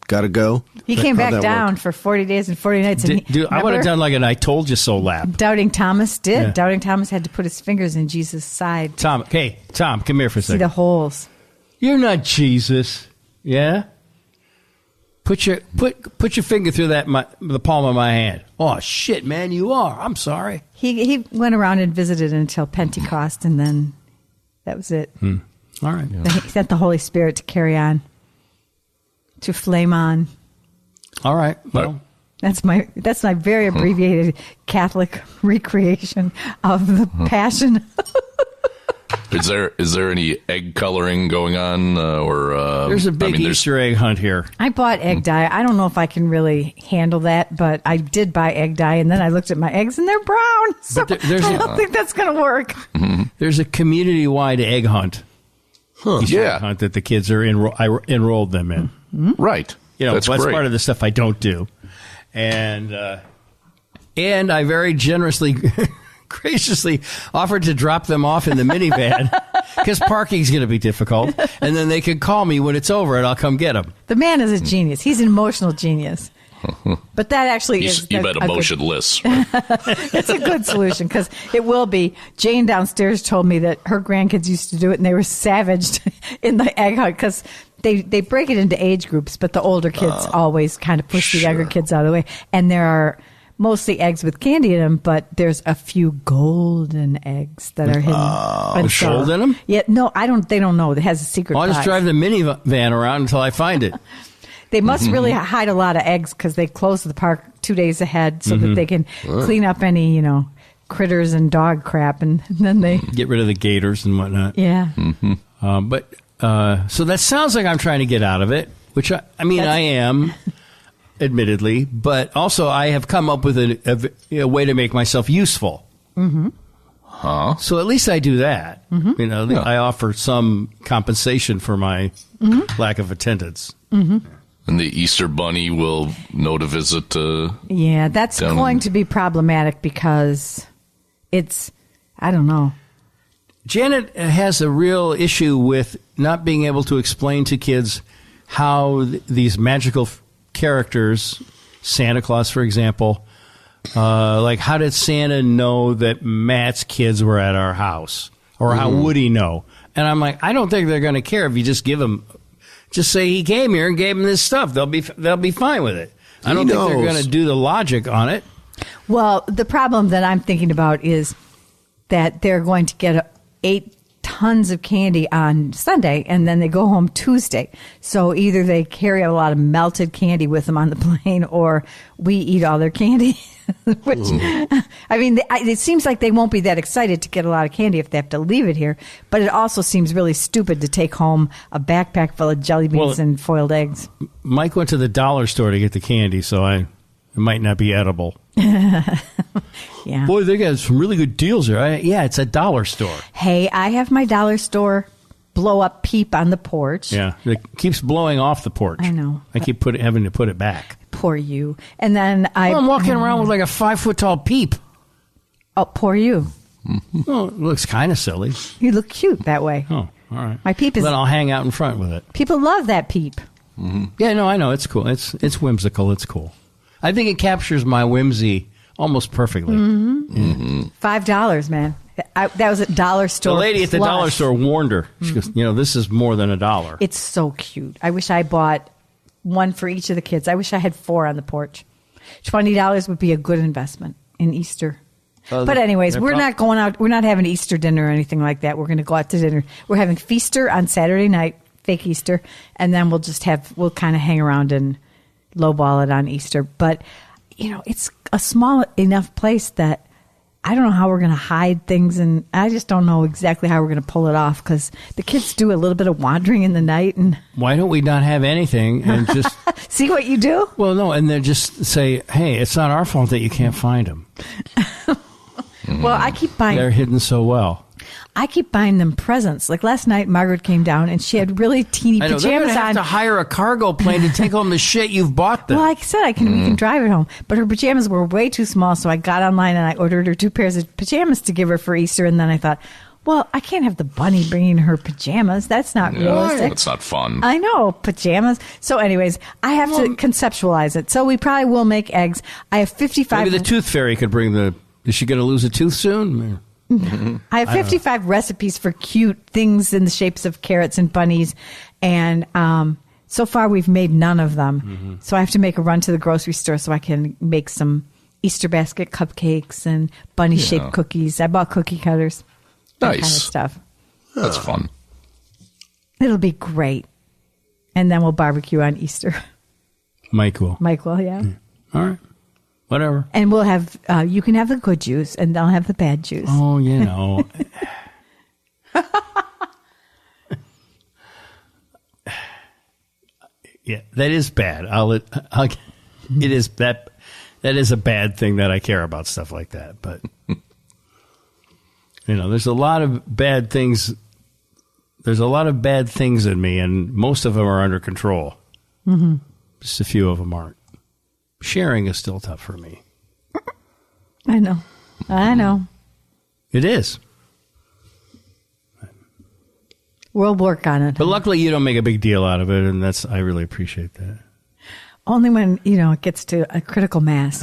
got to go? He came back down for 40 days and 40 nights. I would have done like an I told you so lap. Doubting Thomas did. Yeah. Doubting Thomas had to put his fingers in Jesus' side. Tom, come here for a second. See the holes. You're not Jesus. Yeah? Put your finger through the palm of my hand. Oh, shit, man, you are. I'm sorry. He went around and visited until Pentecost, and then that was it. All right. Then he sent the Holy Spirit to carry on, to flame on. All right. Well, that's my very abbreviated Catholic recreation of the Passion. Is there any egg coloring going on, or there's a big Easter egg hunt here? I bought egg dye. I don't know if I can really handle that, but I did buy egg dye, and then I looked at my eggs, and they're brown. So I don't think that's going to work. There's a community-wide egg hunt. Easter egg hunt that the kids are I enrolled them in. Right. That's part of the stuff I don't do, and I very generously. Graciously offered to drop them off in the minivan because parking's going to be difficult, and then they can call me when it's over and I'll come get them. The man is a genius. He's an emotional genius. But that actually is you bet emotionless. It's a good solution because it will be. Jane downstairs told me that her grandkids used to do it and they were savaged in the egg hunt because they break it into age groups, but the older kids always kind of push the younger kids out of the way, and there are mostly eggs with candy in them, but there's a few golden eggs that are hidden. With gold in them? Yeah, no, they don't know. It has a secret. I'll just drive the minivan around until I find it. They must really hide a lot of eggs because they close the park 2 days ahead so that they can clean up any, critters and dog crap, and then they get rid of the gators and whatnot. Yeah. So that sounds like I'm trying to get out of it, which I am. Admittedly, but also I have come up with a way to make myself useful. So at least I do that. I offer some compensation for my lack of attendance. And the Easter Bunny will know to visit. That's going to be problematic because I don't know. Janet has a real issue with not being able to explain to kids how these magical characters, Santa Claus, for example, like how did Santa know that Matt's kids were at our house, or how would he know? And I'm like, I don't think they're going to care if you just just say he came here and gave them this stuff. They'll be fine with it. I don't think they're going to do the logic on it. Well, the problem that I'm thinking about is that they're going to get 8 tons of candy on Sunday, and then they go home Tuesday. So either they carry a lot of melted candy with them on the plane, or we eat all their candy. Which, it seems like they won't be that excited to get a lot of candy if they have to leave it here. But it also seems really stupid to take home a backpack full of jelly beans and foiled eggs. Mike went to the dollar store to get the candy, so it might not be edible. Yeah. Boy, they got some really good deals there. It's a dollar store. Hey, I have my dollar store blow-up peep on the porch. Yeah, it keeps blowing off the porch. I know. I keep having to put it back. Poor you. And then I'm walking around with like a 5-foot-tall peep. Oh, poor you. Well, it looks kind of silly. You look cute that way. Oh, all right. My peep is... Then I'll hang out in front with it. People love that peep. Yeah, no, I know. It's cool. It's whimsical. It's cool. I think it captures my whimsy almost perfectly. $5, man. That was at dollar store. The lady at the dollar store warned her. She goes, this is more than $1. It's so cute. I wish I bought one for each of the kids. I wish I had 4 on the porch. $20 would be a good investment in Easter. But anyways, we're not going out. We're not having Easter dinner or anything like that. We're going to go out to dinner. We're having Feaster on Saturday night, fake Easter, and then we'll kind of hang around and lowball it on Easter. But, it's a small enough place that I don't know how we're going to hide things, and I just don't know exactly how we're going to pull it off because the kids do a little bit of wandering in the night. And why don't we not have anything and just see what you do? Well, no, and then just say, hey, it's not our fault that you can't find them. Well, I keep buying. They're hidden so well. I keep buying them presents. Like last night, Margaret came down and she had really teeny pajamas they're gonna on. have to hire a cargo plane to take home the shit you've bought them. Well, like I said, we can drive it home. But her pajamas were way too small, so I got online and I ordered her 2 pairs of pajamas to give her for Easter. And then I thought, well, I can't have the bunny bringing her pajamas. That's not realistic. That's not fun. I know, pajamas. So anyways, I have to conceptualize it. So we probably will make eggs. I have 55. Maybe the tooth fairy could bring the... Is she going to lose a tooth soon? I have 55 recipes for cute things in the shapes of carrots and bunnies. And so far, we've made none of them. So I have to make a run to the grocery store so I can make some Easter basket cupcakes and bunny-shaped cookies. I bought cookie cutters. That kind of stuff. That's fun. It'll be great. And then we'll barbecue on Easter. Mike will, yeah. All right. Whatever. And we'll have, you can have the good juice and they'll have the bad juice. Oh, Yeah, that is bad. It is that is a bad thing that I care about stuff like that. But, there's a lot of bad things. There's a lot of bad things in me, and most of them are under control. Just a few of them aren't. Sharing is still tough for me. I know. It is. We'll work on it. But luckily you don't make a big deal out of it, and I really appreciate that. Only when, it gets to a critical mass.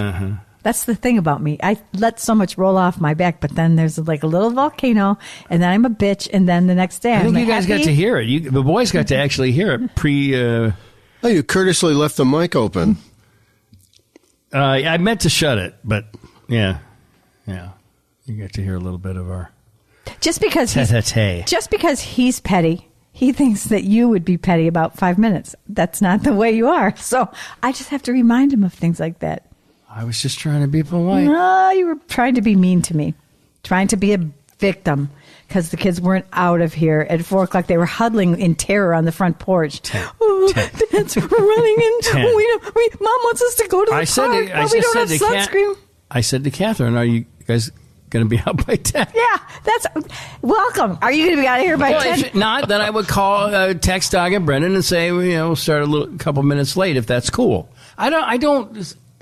That's the thing about me. I let so much roll off my back, but then there's like a little volcano, and then I'm a bitch, and then the next day I think you guys got to hear it. The boys got to actually hear it you courteously left the mic open. I meant to shut it, but yeah, you get to hear a little bit of our just because he's petty. He thinks that you would be petty about 5 minutes. That's not the way you are. So I just have to remind him of things like that. I was just trying to be polite. No, you were trying to be mean to me, trying to be a victim. Because the kids weren't out of here at 4 o'clock. They were huddling in terror on the front porch. Dad's running in. Mom wants us to go to the park, but we don't have sunscreen. I said to Catherine, are you guys going to be out by 10? Yeah, that's welcome. Are you going to be out of here by 10? If not, then I would call, text Doug and Brendan and say, we'll start a couple minutes late if that's cool.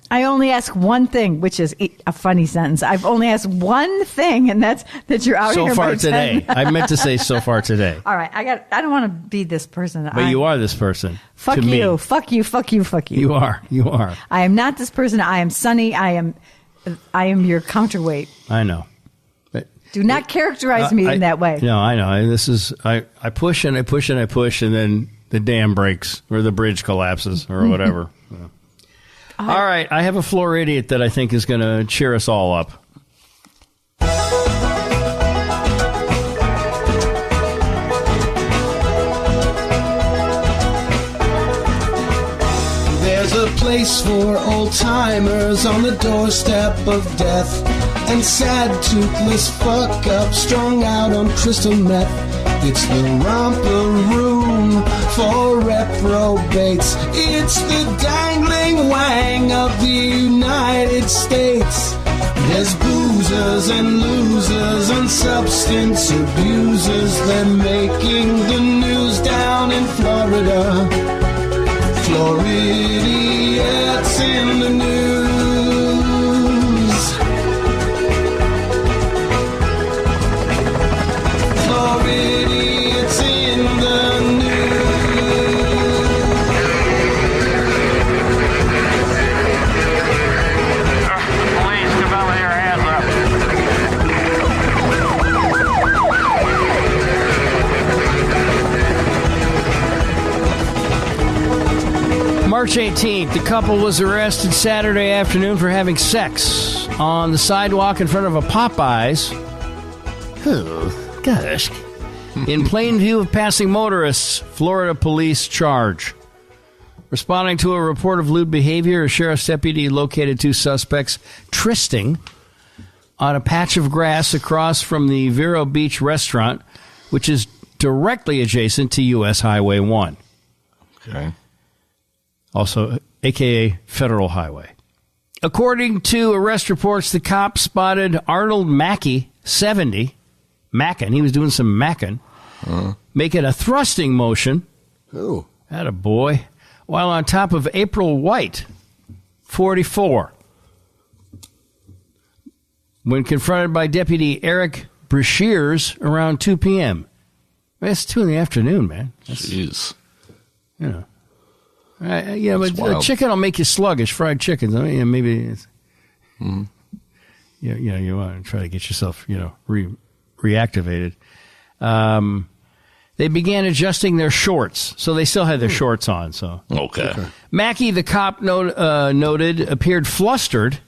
I only ask one thing, which is a funny sentence. I've only asked one thing, and that's that you're out here by 10. So far today. I meant to say so far today. All right. I don't want to be this person. But you are this person. Fuck you. Me. Fuck you. Fuck you. Fuck you. You are. I am not this person. I am Sunny. I am your counterweight. I know. But do not characterize me in that way. No, I know. This is I push and I push and I push, and then the dam breaks or the bridge collapses or whatever. All right, I have a floor idiot that I think is going to cheer us all up. There's a place for old-timers on the doorstep of death, and sad, toothless fuck-ups strung out on crystal meth. It's the romper room for reprobates. It's the dangling wang of the United States. There's boozers and losers and substance abusers. They're making the news down in Florida. Floridians in the news. Floridians in the news. Please March 18th, the couple was arrested Saturday afternoon for having sex on the sidewalk in front of a Popeyes. Oh, gosh. In plain view of passing motorists, Florida police charge. Responding to a report of lewd behavior, a sheriff's deputy located 2 suspects trysting on a patch of grass across from the Vero Beach restaurant, which is directly adjacent to U.S. Highway 1. Okay. Also, a.k.a. Federal Highway. According to arrest reports, the cop spotted Arnold Mackey, 70, mackin', he was doing some mackin', making a thrusting motion. Oh. Attaboy. While on top of April White, 44. When confronted by Deputy Eric Brashears around 2 p.m. It's 2 in the afternoon, man. Jeez. You know. But chicken will make you sluggish, fried chickens. I mean, maybe it's... you want to try to get yourself, reactivated. They began adjusting their shorts, so they still had their shorts on. So okay. Mackey, the cop noted, appeared flustered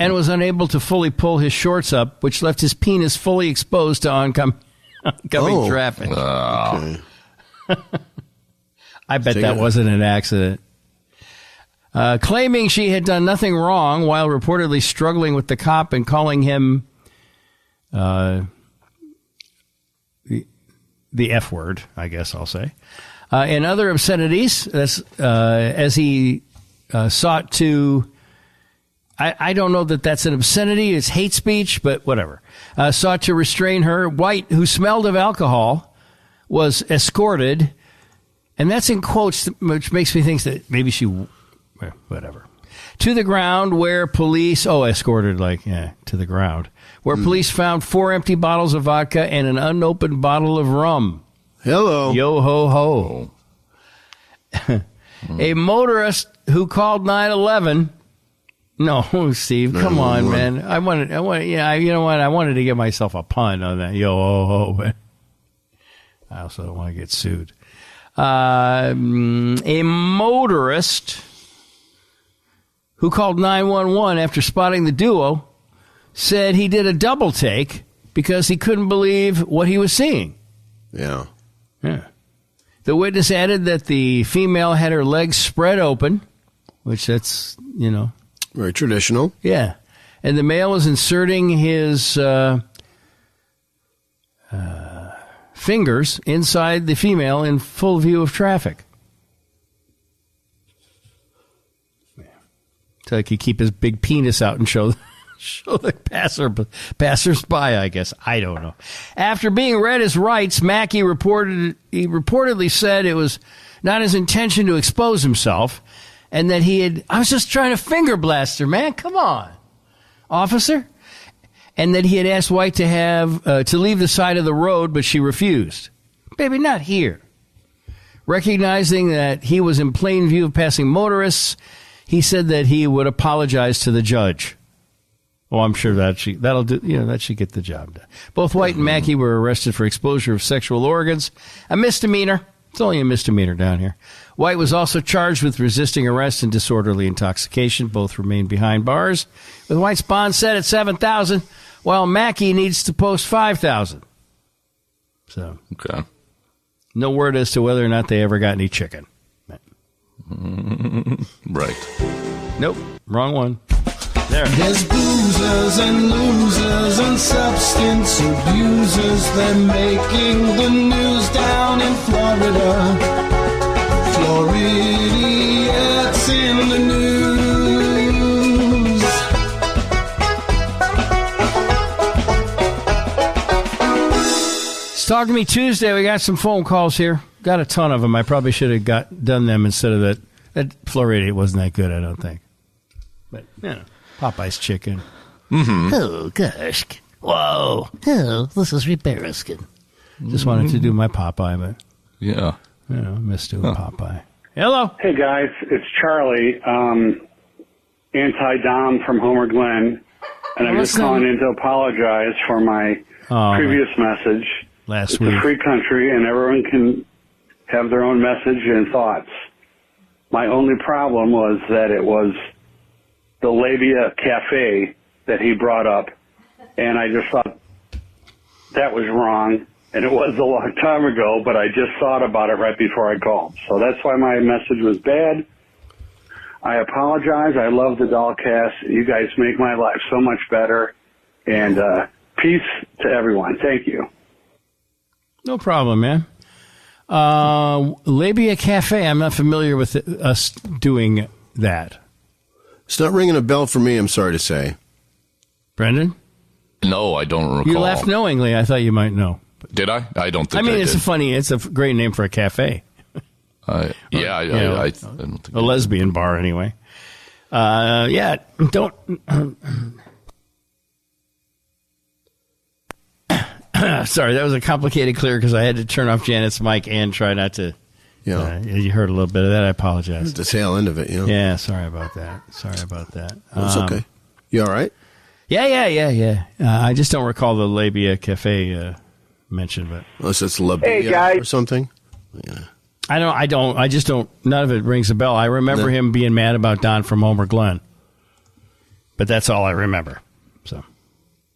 and was unable to fully pull his shorts up, which left his penis fully exposed to oncoming traffic. Okay. I bet that wasn't an accident. Claiming she had done nothing wrong while reportedly struggling with the cop and calling him the F word, I guess I'll say, and other obscenities as he sought to, I don't know that that's an obscenity, it's hate speech, but whatever, sought to restrain her. White, who smelled of alcohol, was escorted, and that's in quotes, which makes me think that maybe she, whatever, to the ground where police, escorted, to the ground, where police found 4 empty bottles of vodka and an unopened bottle of rum. Hello. Yo ho ho. A motorist who called 911. No, Steve, come on, man. I wanted, you know what? I wanted to give myself a pun on that. Yo ho ho, but I also don't want to get sued. A motorist who called 911 after spotting the duo said he did a double take because he couldn't believe what he was seeing. Yeah. The witness added that the female had her legs spread open, which that's, very traditional. Yeah. And the male was inserting his fingers inside the female in full view of traffic. So he could keep his big penis out and show the passersby, I guess. I don't know. After being read his rights, Mackey reportedly said it was not his intention to expose himself, and that I was just trying to finger blast her, man. Come on, officer. And that he had asked White to have to leave the side of the road, but she refused. Baby, not here. Recognizing that he was in plain view of passing motorists, he said that he would apologize to the judge. Oh, I'm sure that'll do. That should get the job done. Both White and Mackey were arrested for exposure of sexual organs, a misdemeanor. It's only a misdemeanor down here. White was also charged with resisting arrest and disorderly intoxication. Both remain behind bars, with White's bond set at $7,000, while Mackey needs to post $5,000. So, okay. No word as to whether or not they ever got any chicken. Right. Nope. Wrong one. There. There's boozers and losers and substance abusers. They're making the news down in Florida. Floridians in the news. It's Talk to Me Tuesday. We got some phone calls here. Got a ton of them. I probably should have done them instead of that. That Florida wasn't that good, I don't think. But, Popeye's chicken. Mm-hmm. Oh, gosh. Whoa. Oh, this is embarrassing. Just wanted to do my Popeye, but... Yeah. Missed doing Popeye. Hello. Hey, guys. It's Charlie, anti-Dom from Homer Glen. And I'm just calling in to apologize for my previous message. It's a free country, and everyone can have their own message and thoughts. My only problem was that it was the Labia Cafe that he brought up, and I just thought that was wrong, and it was a long time ago, but I just thought about it right before I called. So that's why my message was bad. I apologize. I love the Dahlcast. You guys make my life so much better, and peace to everyone. Thank you. No problem, man. Labia Cafe, I'm not familiar with us doing that. It's not ringing a bell for me, I'm sorry to say. Brendan? No, I don't recall. You laughed knowingly. I thought you might know. Did I? I don't think I mean, I did. It's a great name for a cafe. I don't think a lesbian bar, anyway. Don't... Sorry, that was a complicated clear because I had to turn off Janet's mic and try not to... you heard a little bit of that. I apologize. The tail end of it, Yeah, sorry about that. It's okay. You all right? Yeah. I just don't recall the Labia Cafe mentioned, but... Unless it's Labia or something? Yeah. I just don't... None of it rings a bell. I remember him being mad about Don from Homer Glen. But that's all I remember. So...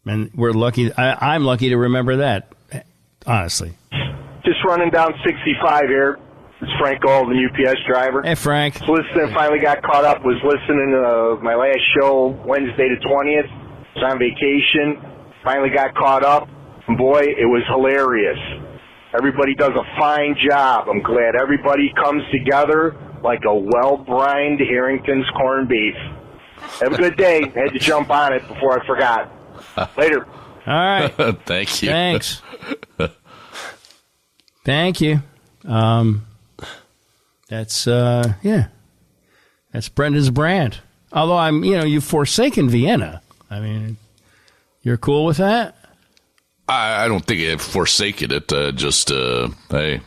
And we're lucky. I'm lucky to remember that, honestly. Just running down 65 here. It's Frank Gold, the UPS driver. Hey, Frank. Finally got caught up. Was listening to my last show Wednesday the 20th. Was on vacation. Finally got caught up. And boy, it was hilarious. Everybody does a fine job. I'm glad everybody comes together like a well-brined Harrington's corned beef. Have a good day. Had to jump on it before I forgot. Later. All right. Thank you. Thanks. Thank you. That's Brendan's brand. Although you've forsaken Vienna. I mean, you're cool with that? I don't think I've forsaken it. Hey,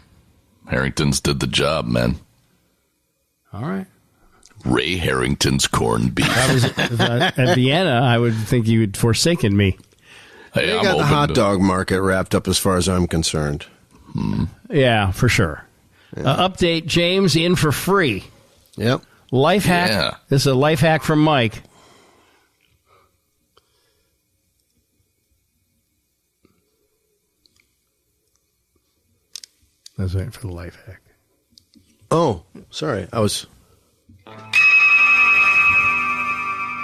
Harrington's did the job, man. All right. Ray Harrington's corned beef. At Vienna, I would think you had forsaken me. Hey, they got the hot dog market wrapped up as far as I'm concerned. Yeah, for sure. Yeah. Update, James in for free. Yep. Life hack. Yeah. This is a life hack from Mike. I was waiting for the life hack. Oh, sorry. I was...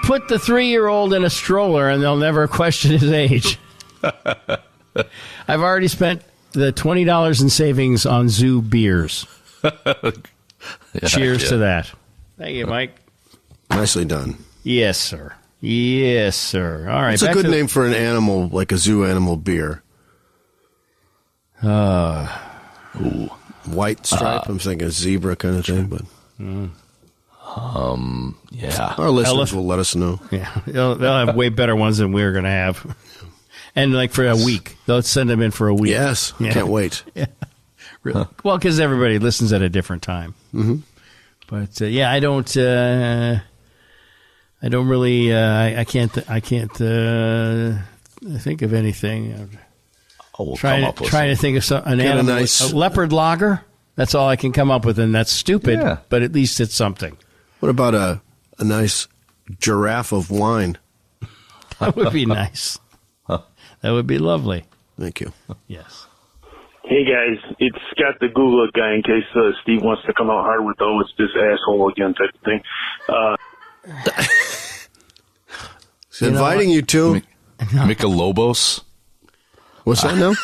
Put the 3-year-old in a stroller and they'll never question his age. I've already spent the $20 in savings on zoo beers. Cheers to that. Thank you, Mike. Nicely done. Yes, sir. All right. It's a good name for an animal, like a zoo animal beer. White stripe. I'm thinking zebra kind of thing, but... Yeah. Our listeners will let us know. Yeah. They'll have way better ones than we're going to have. And like for a week. They'll send them in for a week. Yes. Yeah. Can't wait. Yeah. Really. Well, because everybody listens at a different time. Mm-hmm. But, I don't really, I can't think of anything. Trying to think of an animal. A leopard lager? That's all I can come up with, and that's stupid, but at least it's something. What about a nice giraffe of wine? That would be nice. That would be lovely. Thank you. Yes. Hey, guys. It's Scott the Google guy in case Steve wants to come out hard with, it's this asshole again type of thing. He's inviting you to Michelobos. What's that now?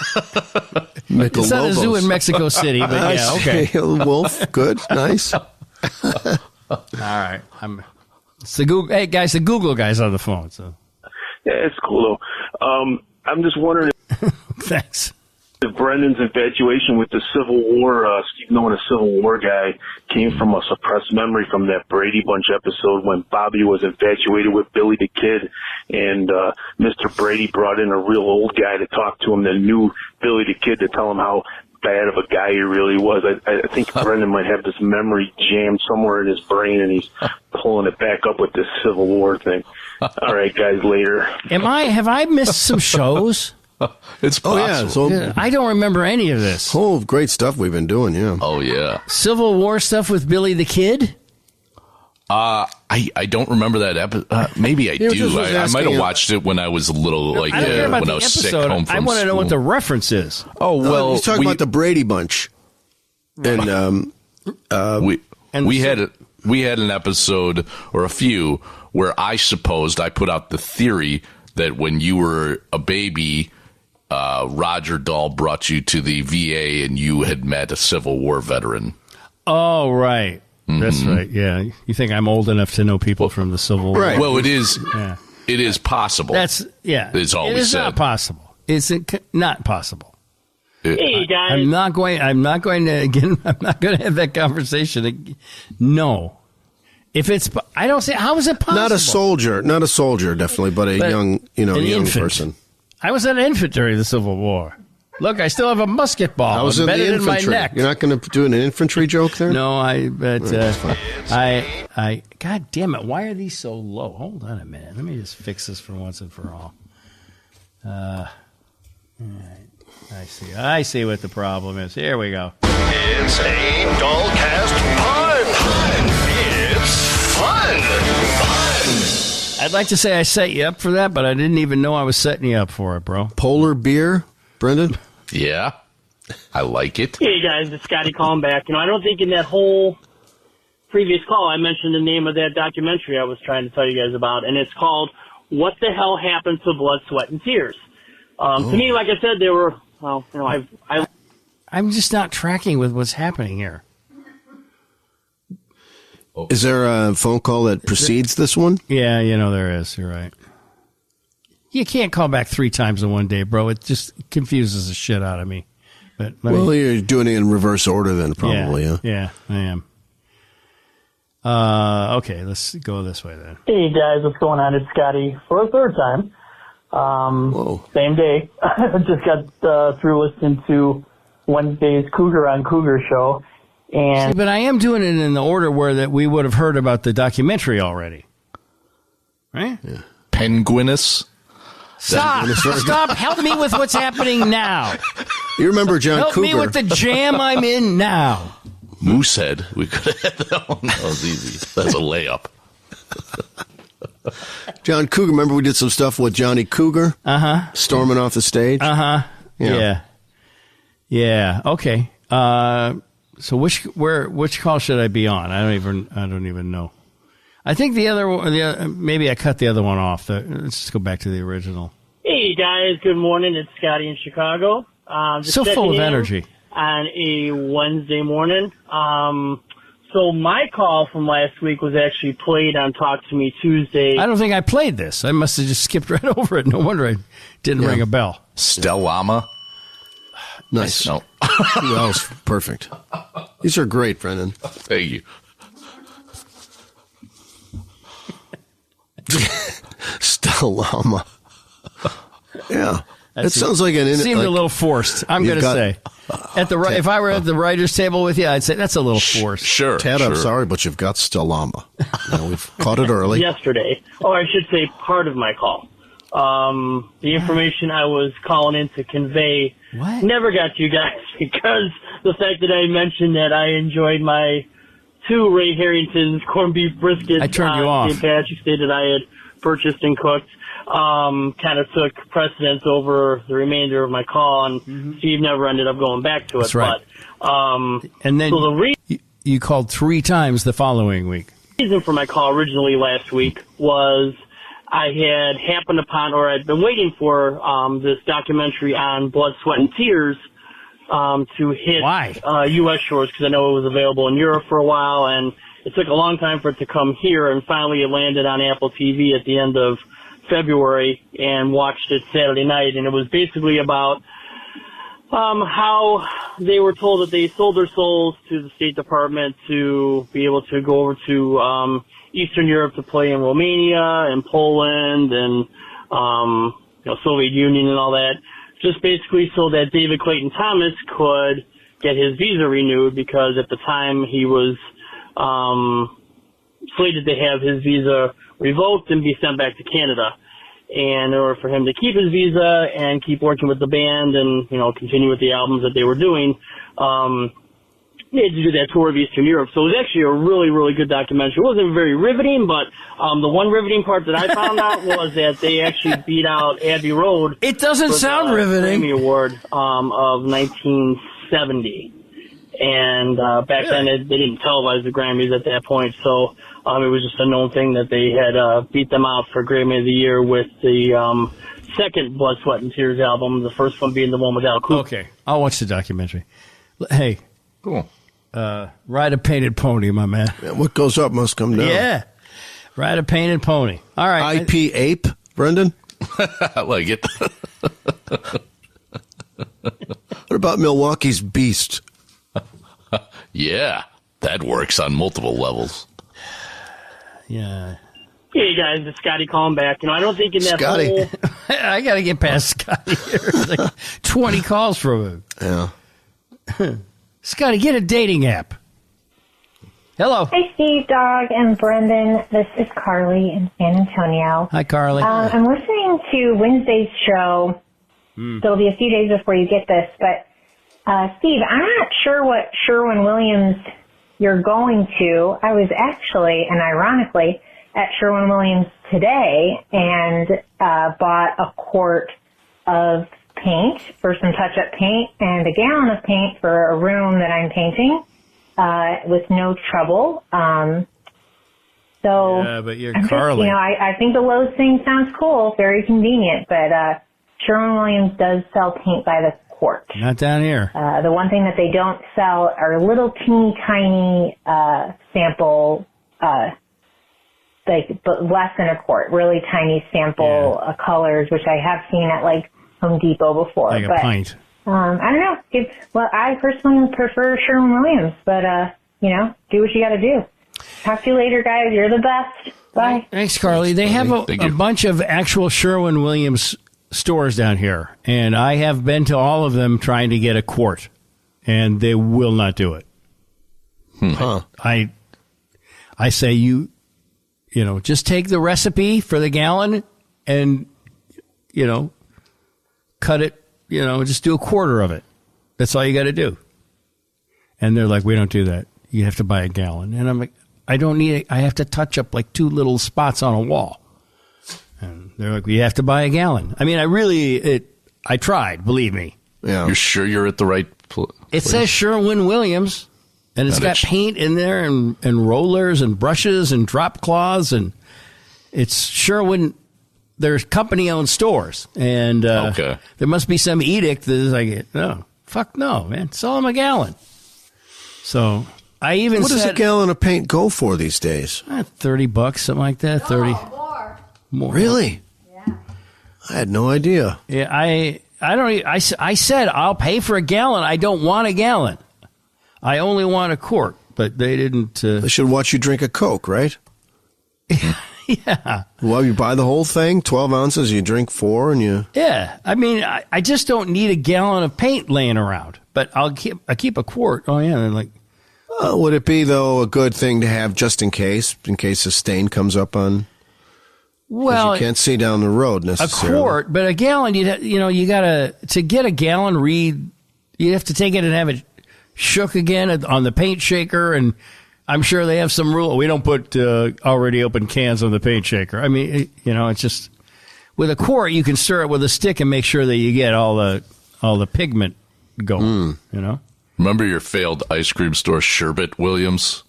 It's not a zoo in Mexico City, but yeah, okay. Wolf, good, nice. All right. It's the Google. Hey, guys, the Google guy's on the phone. So. Yeah, it's cool, though. I'm just wondering Thanks. If Brendan's infatuation with the Civil War, Steve knowing a Civil War guy, came from a suppressed memory from that Brady Bunch episode when Bobby was infatuated with Billy the Kid, and Mr. Brady brought in a real old guy to talk to him that knew Billy the Kid to tell him how bad of a guy he really was. I think Brendan might have this memory jammed somewhere in his brain, and he's pulling it back up with this Civil War thing. All right, guys, later. Have I missed some shows? It's possible. I don't remember any of this. Oh, great stuff we've been doing, yeah. Oh, yeah. Civil War stuff with Billy the Kid? I don't remember that episode. Maybe I do. I might have watched it when I was a little, when I was sick home from I want to know school. what the reference is. Oh, well. He's talking about the Brady Bunch. And we had an episode, or a few, where I put out the theory that when you were a baby, Roger Dahl brought you to the VA and you had met a Civil War veteran. Oh, right. That's right. Yeah. You think I'm old enough to know people from the Civil War? Right. Well, it is. Yeah. It is possible. It's always it is said. not possible. It's not possible. Hey guys. I'm not going to have that conversation. No. If it's, I don't say, how is it possible? Not a soldier, definitely, but a young person. I was an infant during the Civil War. Look, I still have a musket ball. I was in the infantry. In my neck. You're not going to do an infantry joke there? No, God damn it! Why are these so low? Hold on a minute. Let me just fix this for once and for all. All right. I see what the problem is. Here we go. It's a Dahlcast pun. It's fun. I'd like to say I set you up for that, but I didn't even know I was setting you up for it, bro. Polar beer, Brendan? Yeah, I like it. Hey guys, it's Scotty calling back. I don't think in that whole previous call I mentioned the name of that documentary I was trying to tell you guys about, and it's called "What the Hell Happened to Blood, Sweat, and Tears." To me, like I said, they were. Well, I'm just not tracking with what's happening here. Is there a phone call that precedes this one? Yeah, there is. You're right. You can't call back 3 times in one day, bro. It just confuses the shit out of me. But you're doing it in reverse order then, probably. Yeah, I am. Okay, let's go this way then. Hey guys, what's going on? It's Scotty for a third time. Same day. Just got through listening to Wednesday's Cougar on Cougar show. And but I am doing it in the order where that we would have heard about the documentary already. Right? Yeah. Penguinus. Stop. Help me with what's happening now. You remember John Cougar. Help me with the jam I'm in now. Moosehead. We could have had that one. That was easy. That's a layup. John Cougar. Remember we did some stuff with Johnny Cougar? Storming off the stage? Yeah. Okay. So which call should I be on? I don't even know. I think the other maybe I cut the other one off. Let's just go back to the original. Hey guys, good morning. It's Scotty in Chicago. Just so full of energy on a Wednesday morning. So my call from last week was actually played on Talk to Me Tuesday. I don't think I played this. I must have just skipped right over it. No wonder I didn't ring a bell. Stellama. Nice. No. That was perfect. These are great, Brendan. Thank you. Stellama. Yeah. It sounds like an... Seemed a little forced, I'm going to say. If I were at the writer's table with you, I'd say that's a little forced. Sure. Ted, I'm sorry, but you've got Stellama. We've caught it early. Yesterday. Or I should say part of my call. The information I was calling in to convey never got to you guys because the fact that I mentioned that I enjoyed my 2 Ray Harrington's corned beef briskets I turned you off. St. Patrick's Day that I had purchased and cooked kind of took precedence over the remainder of my call, and Steve never ended up going back to it. That's right. But, and then so you called 3 times the following week. The reason for my call originally last week was I had happened upon, or I'd been waiting for this documentary on Blood, Sweat, and Tears to hit U.S. shores because I know it was available in Europe for a while, and it took a long time for it to come here, and finally it landed on Apple TV at the end of February and watched it Saturday night, and it was basically about how they were told that they sold their souls to the State Department to be able to go over to Eastern Europe to play in Romania and Poland and Soviet Union and all that, just basically so that David Clayton Thomas could get his visa renewed, because at the time he was slated to have his visa revoked and be sent back to Canada. And in order for him to keep his visa and keep working with the band and, continue with the albums that they were doing, they had to do that tour of Eastern Europe. So it was actually a really, really good documentary. It wasn't very riveting, but the one riveting part that I found out was that they actually beat out Abbey Road. It doesn't sound riveting. Grammy Award of 1970. And back then they didn't televise the Grammys at that point, so it was just a known thing that they had beat them out for Grammy of the Year with the second Blood, Sweat, and Tears album, the first one being the one with Al Kooper. Okay, I'll watch the documentary. Hey, cool. Ride a painted pony, my man. Yeah, what goes up must come down. Yeah, ride a painted pony. All right. IP ape, Brendan? I like it. What about Milwaukee's Beast? Yeah, that works on multiple levels. Yeah. Hey, guys, it's Scotty calling back. I don't think in that whole... I got to get past Scotty here. There's like 20 calls from him. Yeah. Scotty, get a dating app. Hello. Hey, Steve, Dog, and Brendan. This is Carly in San Antonio. Hi, Carly. I'm listening to Wednesday's show. So it'll be a few days before you get this, but Steve, I'm not sure what Sherwin-Williams you're going to. I was actually, and ironically, at Sherwin-Williams today and bought a quart of paint for some touch-up paint and a gallon of paint for a room that I'm painting with no trouble. Yeah, but you're Carly. I think the Lowe's thing sounds cool, very convenient, but Sherwin-Williams does sell paint by the quart. Not down here. The one thing that they don't sell are little teeny tiny sample, but less than a quart, really tiny sample colors, which I have seen at like Home Depot before. Like a pint. I don't know. I personally prefer Sherwin-Williams, but do what you got to do. Talk to you later, guys. You're the best. Bye. Thanks, Carly. They have a bunch of actual Sherwin-Williams stores down here, and I have been to all of them trying to get a quart, and they will not do it. Huh. I say just take the recipe for the gallon and cut it, just do a quarter of it. That's all you got to do. And they're like, we don't do that. You have to buy a gallon. And I'm like, I don't need it. I have to touch up like 2 little spots on a wall. And they're like, you have to buy a gallon. I mean, I tried, believe me. Yeah. You're sure you're at the right place? It says Sherwin-Williams, and it's got paint in there and rollers and brushes and drop cloths, and it's Sherwin. There's company-owned stores, and there must be some edict that is like, no, fuck no, man, sell them a gallon. So I even what does a gallon of paint go for these days? $30, something like that. 30. More. Really? Yeah. I had no idea. Yeah, I said I'll pay for a gallon. I don't want a gallon. I only want a quart. But they didn't. They should watch you drink a Coke, right? Yeah. Well, you buy the whole thing, 12 ounces. You drink 4, and you. Yeah, I mean, I just don't need a gallon of paint laying around. But I keep a quart. Oh yeah, and like. Would it be though a good thing to have just in case a stain comes up on? Well, you can't see down the road necessarily. A quart, but a gallon, you gotta, to get a gallon read, you have to take it and have it shook again on the paint shaker, and I'm sure they have some rule. We don't put already open cans on the paint shaker. I mean, it's just, with a quart, you can stir it with a stick and make sure that you get all the pigment going, Remember your failed ice cream store, Sherbet Williams?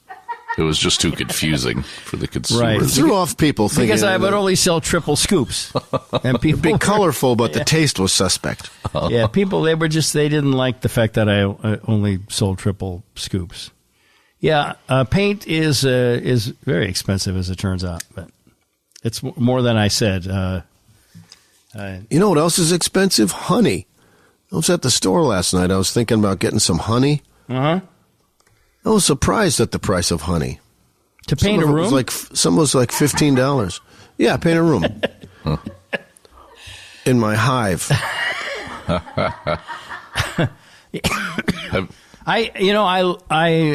It was just too confusing for the consumer. Right. It threw off people thinking. Because I would only sell triple scoops. And people it'd be colorful, but the taste was suspect. Yeah, they didn't like the fact that I only sold triple scoops. Yeah, paint is very expensive, as it turns out. But it's more than I said. You know what else is expensive? Honey. I was at the store last night. I was thinking about getting some honey. Uh-huh. I was surprised at the price of honey. To paint a room? Some was like $15. Yeah, paint a room. In my hive. I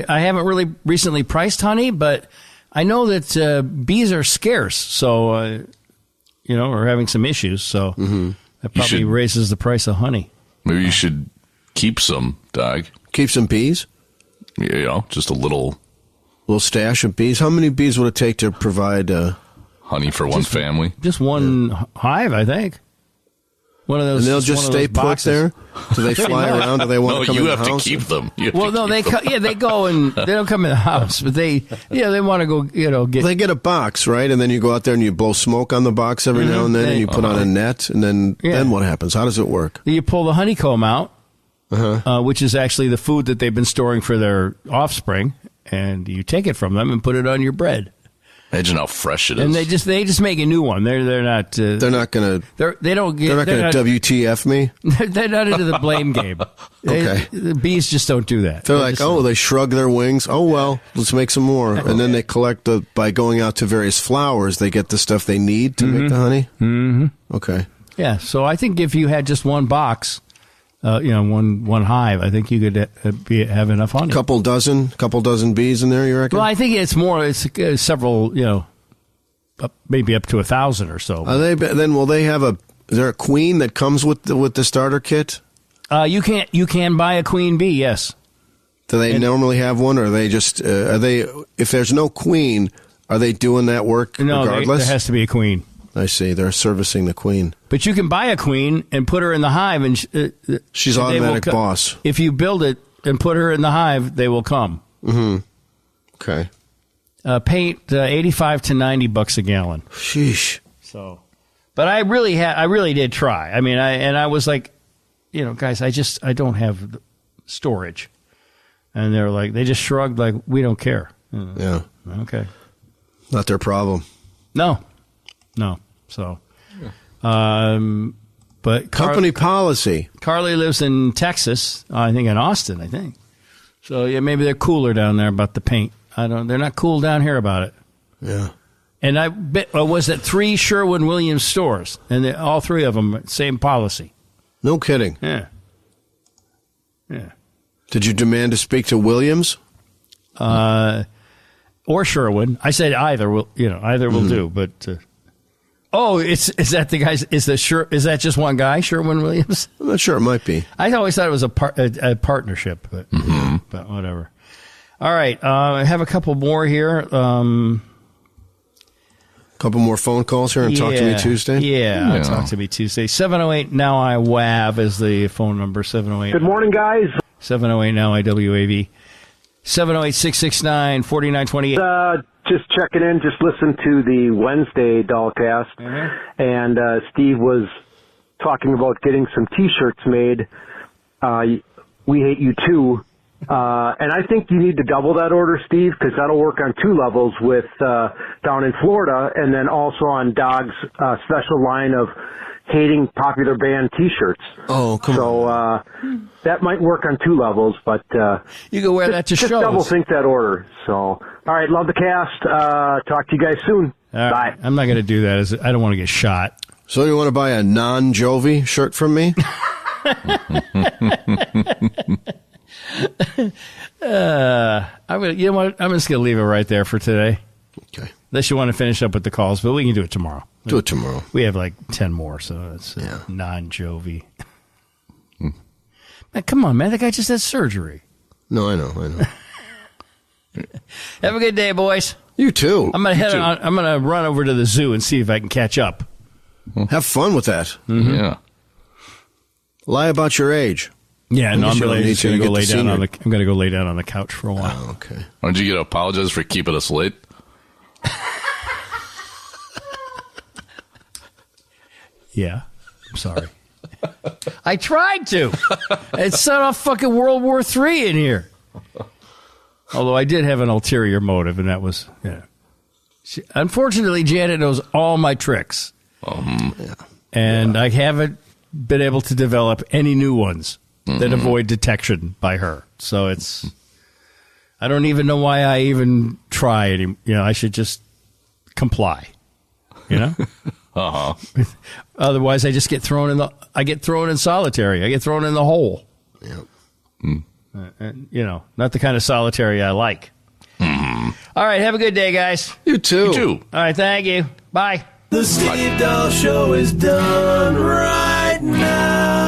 haven't really recently priced honey, but I know that bees are scarce, so or having some issues. So that probably raises the price of honey. Maybe you should keep some, Doug. Keep some bees? just a little stash of bees. How many bees would it take to provide honey for one family? Just one hive, I think. One of those. And they'll just stay put there? Do they fly around? Do they want to come in the house? No, you have to keep them. They go and they don't come in the house, but they want to go, get. They get a box, right? And then you go out there and you blow smoke on the box every now and then, and you put on a net, and then what happens? How does it work? You pull the honeycomb out, which is actually the food that they've been storing for their offspring, and you take it from them and put it on your bread. Imagine how fresh it is. And they just make a new one. They're not. They're not going to. They're not going to WTF me. They're not into the blame game. Okay. The bees just don't do that. They're like, they shrug their wings. Oh well, let's make some more. And then they collect by going out to various flowers. They get the stuff they need to make the honey. Mm-hmm. Okay. Yeah. So I think if you had just one box, one hive, I think you could have enough honey. Couple dozen bees in there, you reckon? Well, I think it's more. It's several, maybe up to 1,000 or so. Will they have is there a queen that comes with the starter kit? You can buy a queen bee. Yes. Do they normally have one, or are they just if there's no queen, are they doing that work regardless? There has to be a queen. I see. They're servicing the queen. But you can buy a queen and put her in the hive, and she's automatic boss. If you build it and put her in the hive, they will come. Mm-hmm. Okay. Paint $85 to $90 a gallon. Sheesh. So, but I really did try. I mean, I was like, guys, I don't have storage, and they're like, they just shrugged like, we don't care. Yeah. Okay. Not their problem. No. So, but company policy. Carly lives in Texas, I think in Austin, I think. So yeah, maybe they're cooler down there about the paint. They're not cool down here about it. Yeah. And I was at 3 Sherwin-Williams stores, and all 3 of them same policy. No kidding. Yeah. Did you demand to speak to Williams? Or Sherwin? I said either will do, but. Is that the guys? Is that just one guy, Sherwin-Williams? I'm not sure. It might be. I always thought it was a partnership, but whatever. All right, I have a couple more here. Couple more phone calls here and Talk to Me Tuesday? Yeah, Talk to Me Tuesday. 708 Now I WAV is the phone number. 708. Good morning, guys. 708 Now I WAV. 708-669-4928. Just checking in, just listened to the Wednesday Dahlcast, and Steve was talking about getting some T-shirts made. We hate you too. And I think you need to double that order, Steve, because that'll work on 2 levels with down in Florida, and then also on Dog's special line of hating popular band T-shirts. Oh, come on. So that might work on 2 levels, but you can wear that to shows. Just double think that order. So, all right, love the cast. Talk to you guys soon. Bye. I'm not going to do that. I don't want to get shot. So you want to buy a non-Jovi shirt from me? You know what? I'm just going to leave it right there for today. Okay. Unless you want to finish up with the calls, but we can do it tomorrow. Do it tomorrow. We have like 10 more, so it's non-Jovi. Man, come on, man. That guy just had surgery. No, I know. Have a good day, boys. You too. I'm gonna run over to the zoo and see if I can catch up. Have fun with that. Mm-hmm. Yeah. Lie about your age. Yeah, no, I'm really just going to go lay down I'm going to go lay down on the couch for a while. Oh, okay. Aren't you going to apologize for keeping us late? Yeah, I'm sorry. I tried to. It set off fucking World War III in here. Although I did have an ulterior motive, and that was, unfortunately, Janet knows all my tricks. And I haven't been able to develop any new ones that avoid detection by her. So I don't even know why I even try it. I should just comply, Otherwise, I just get thrown in solitary. I get thrown in the hole. Yeah. Not the kind of solitary I like. All right, have a good day, guys. You too. You too. All right, thank you. Bye. The Steve Dahl Show is done right now.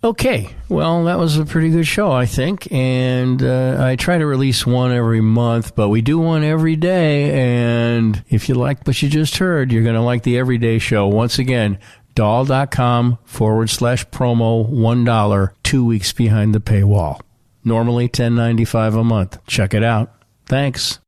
Okay, well, that was a pretty good show, I think, and I try to release one every month, but we do one every day, and if you like what you just heard, you're going to like the Everyday Show. Once again, Dahl.com/promo, $1, 2 weeks behind the paywall. Normally $10.95 a month. Check it out. Thanks.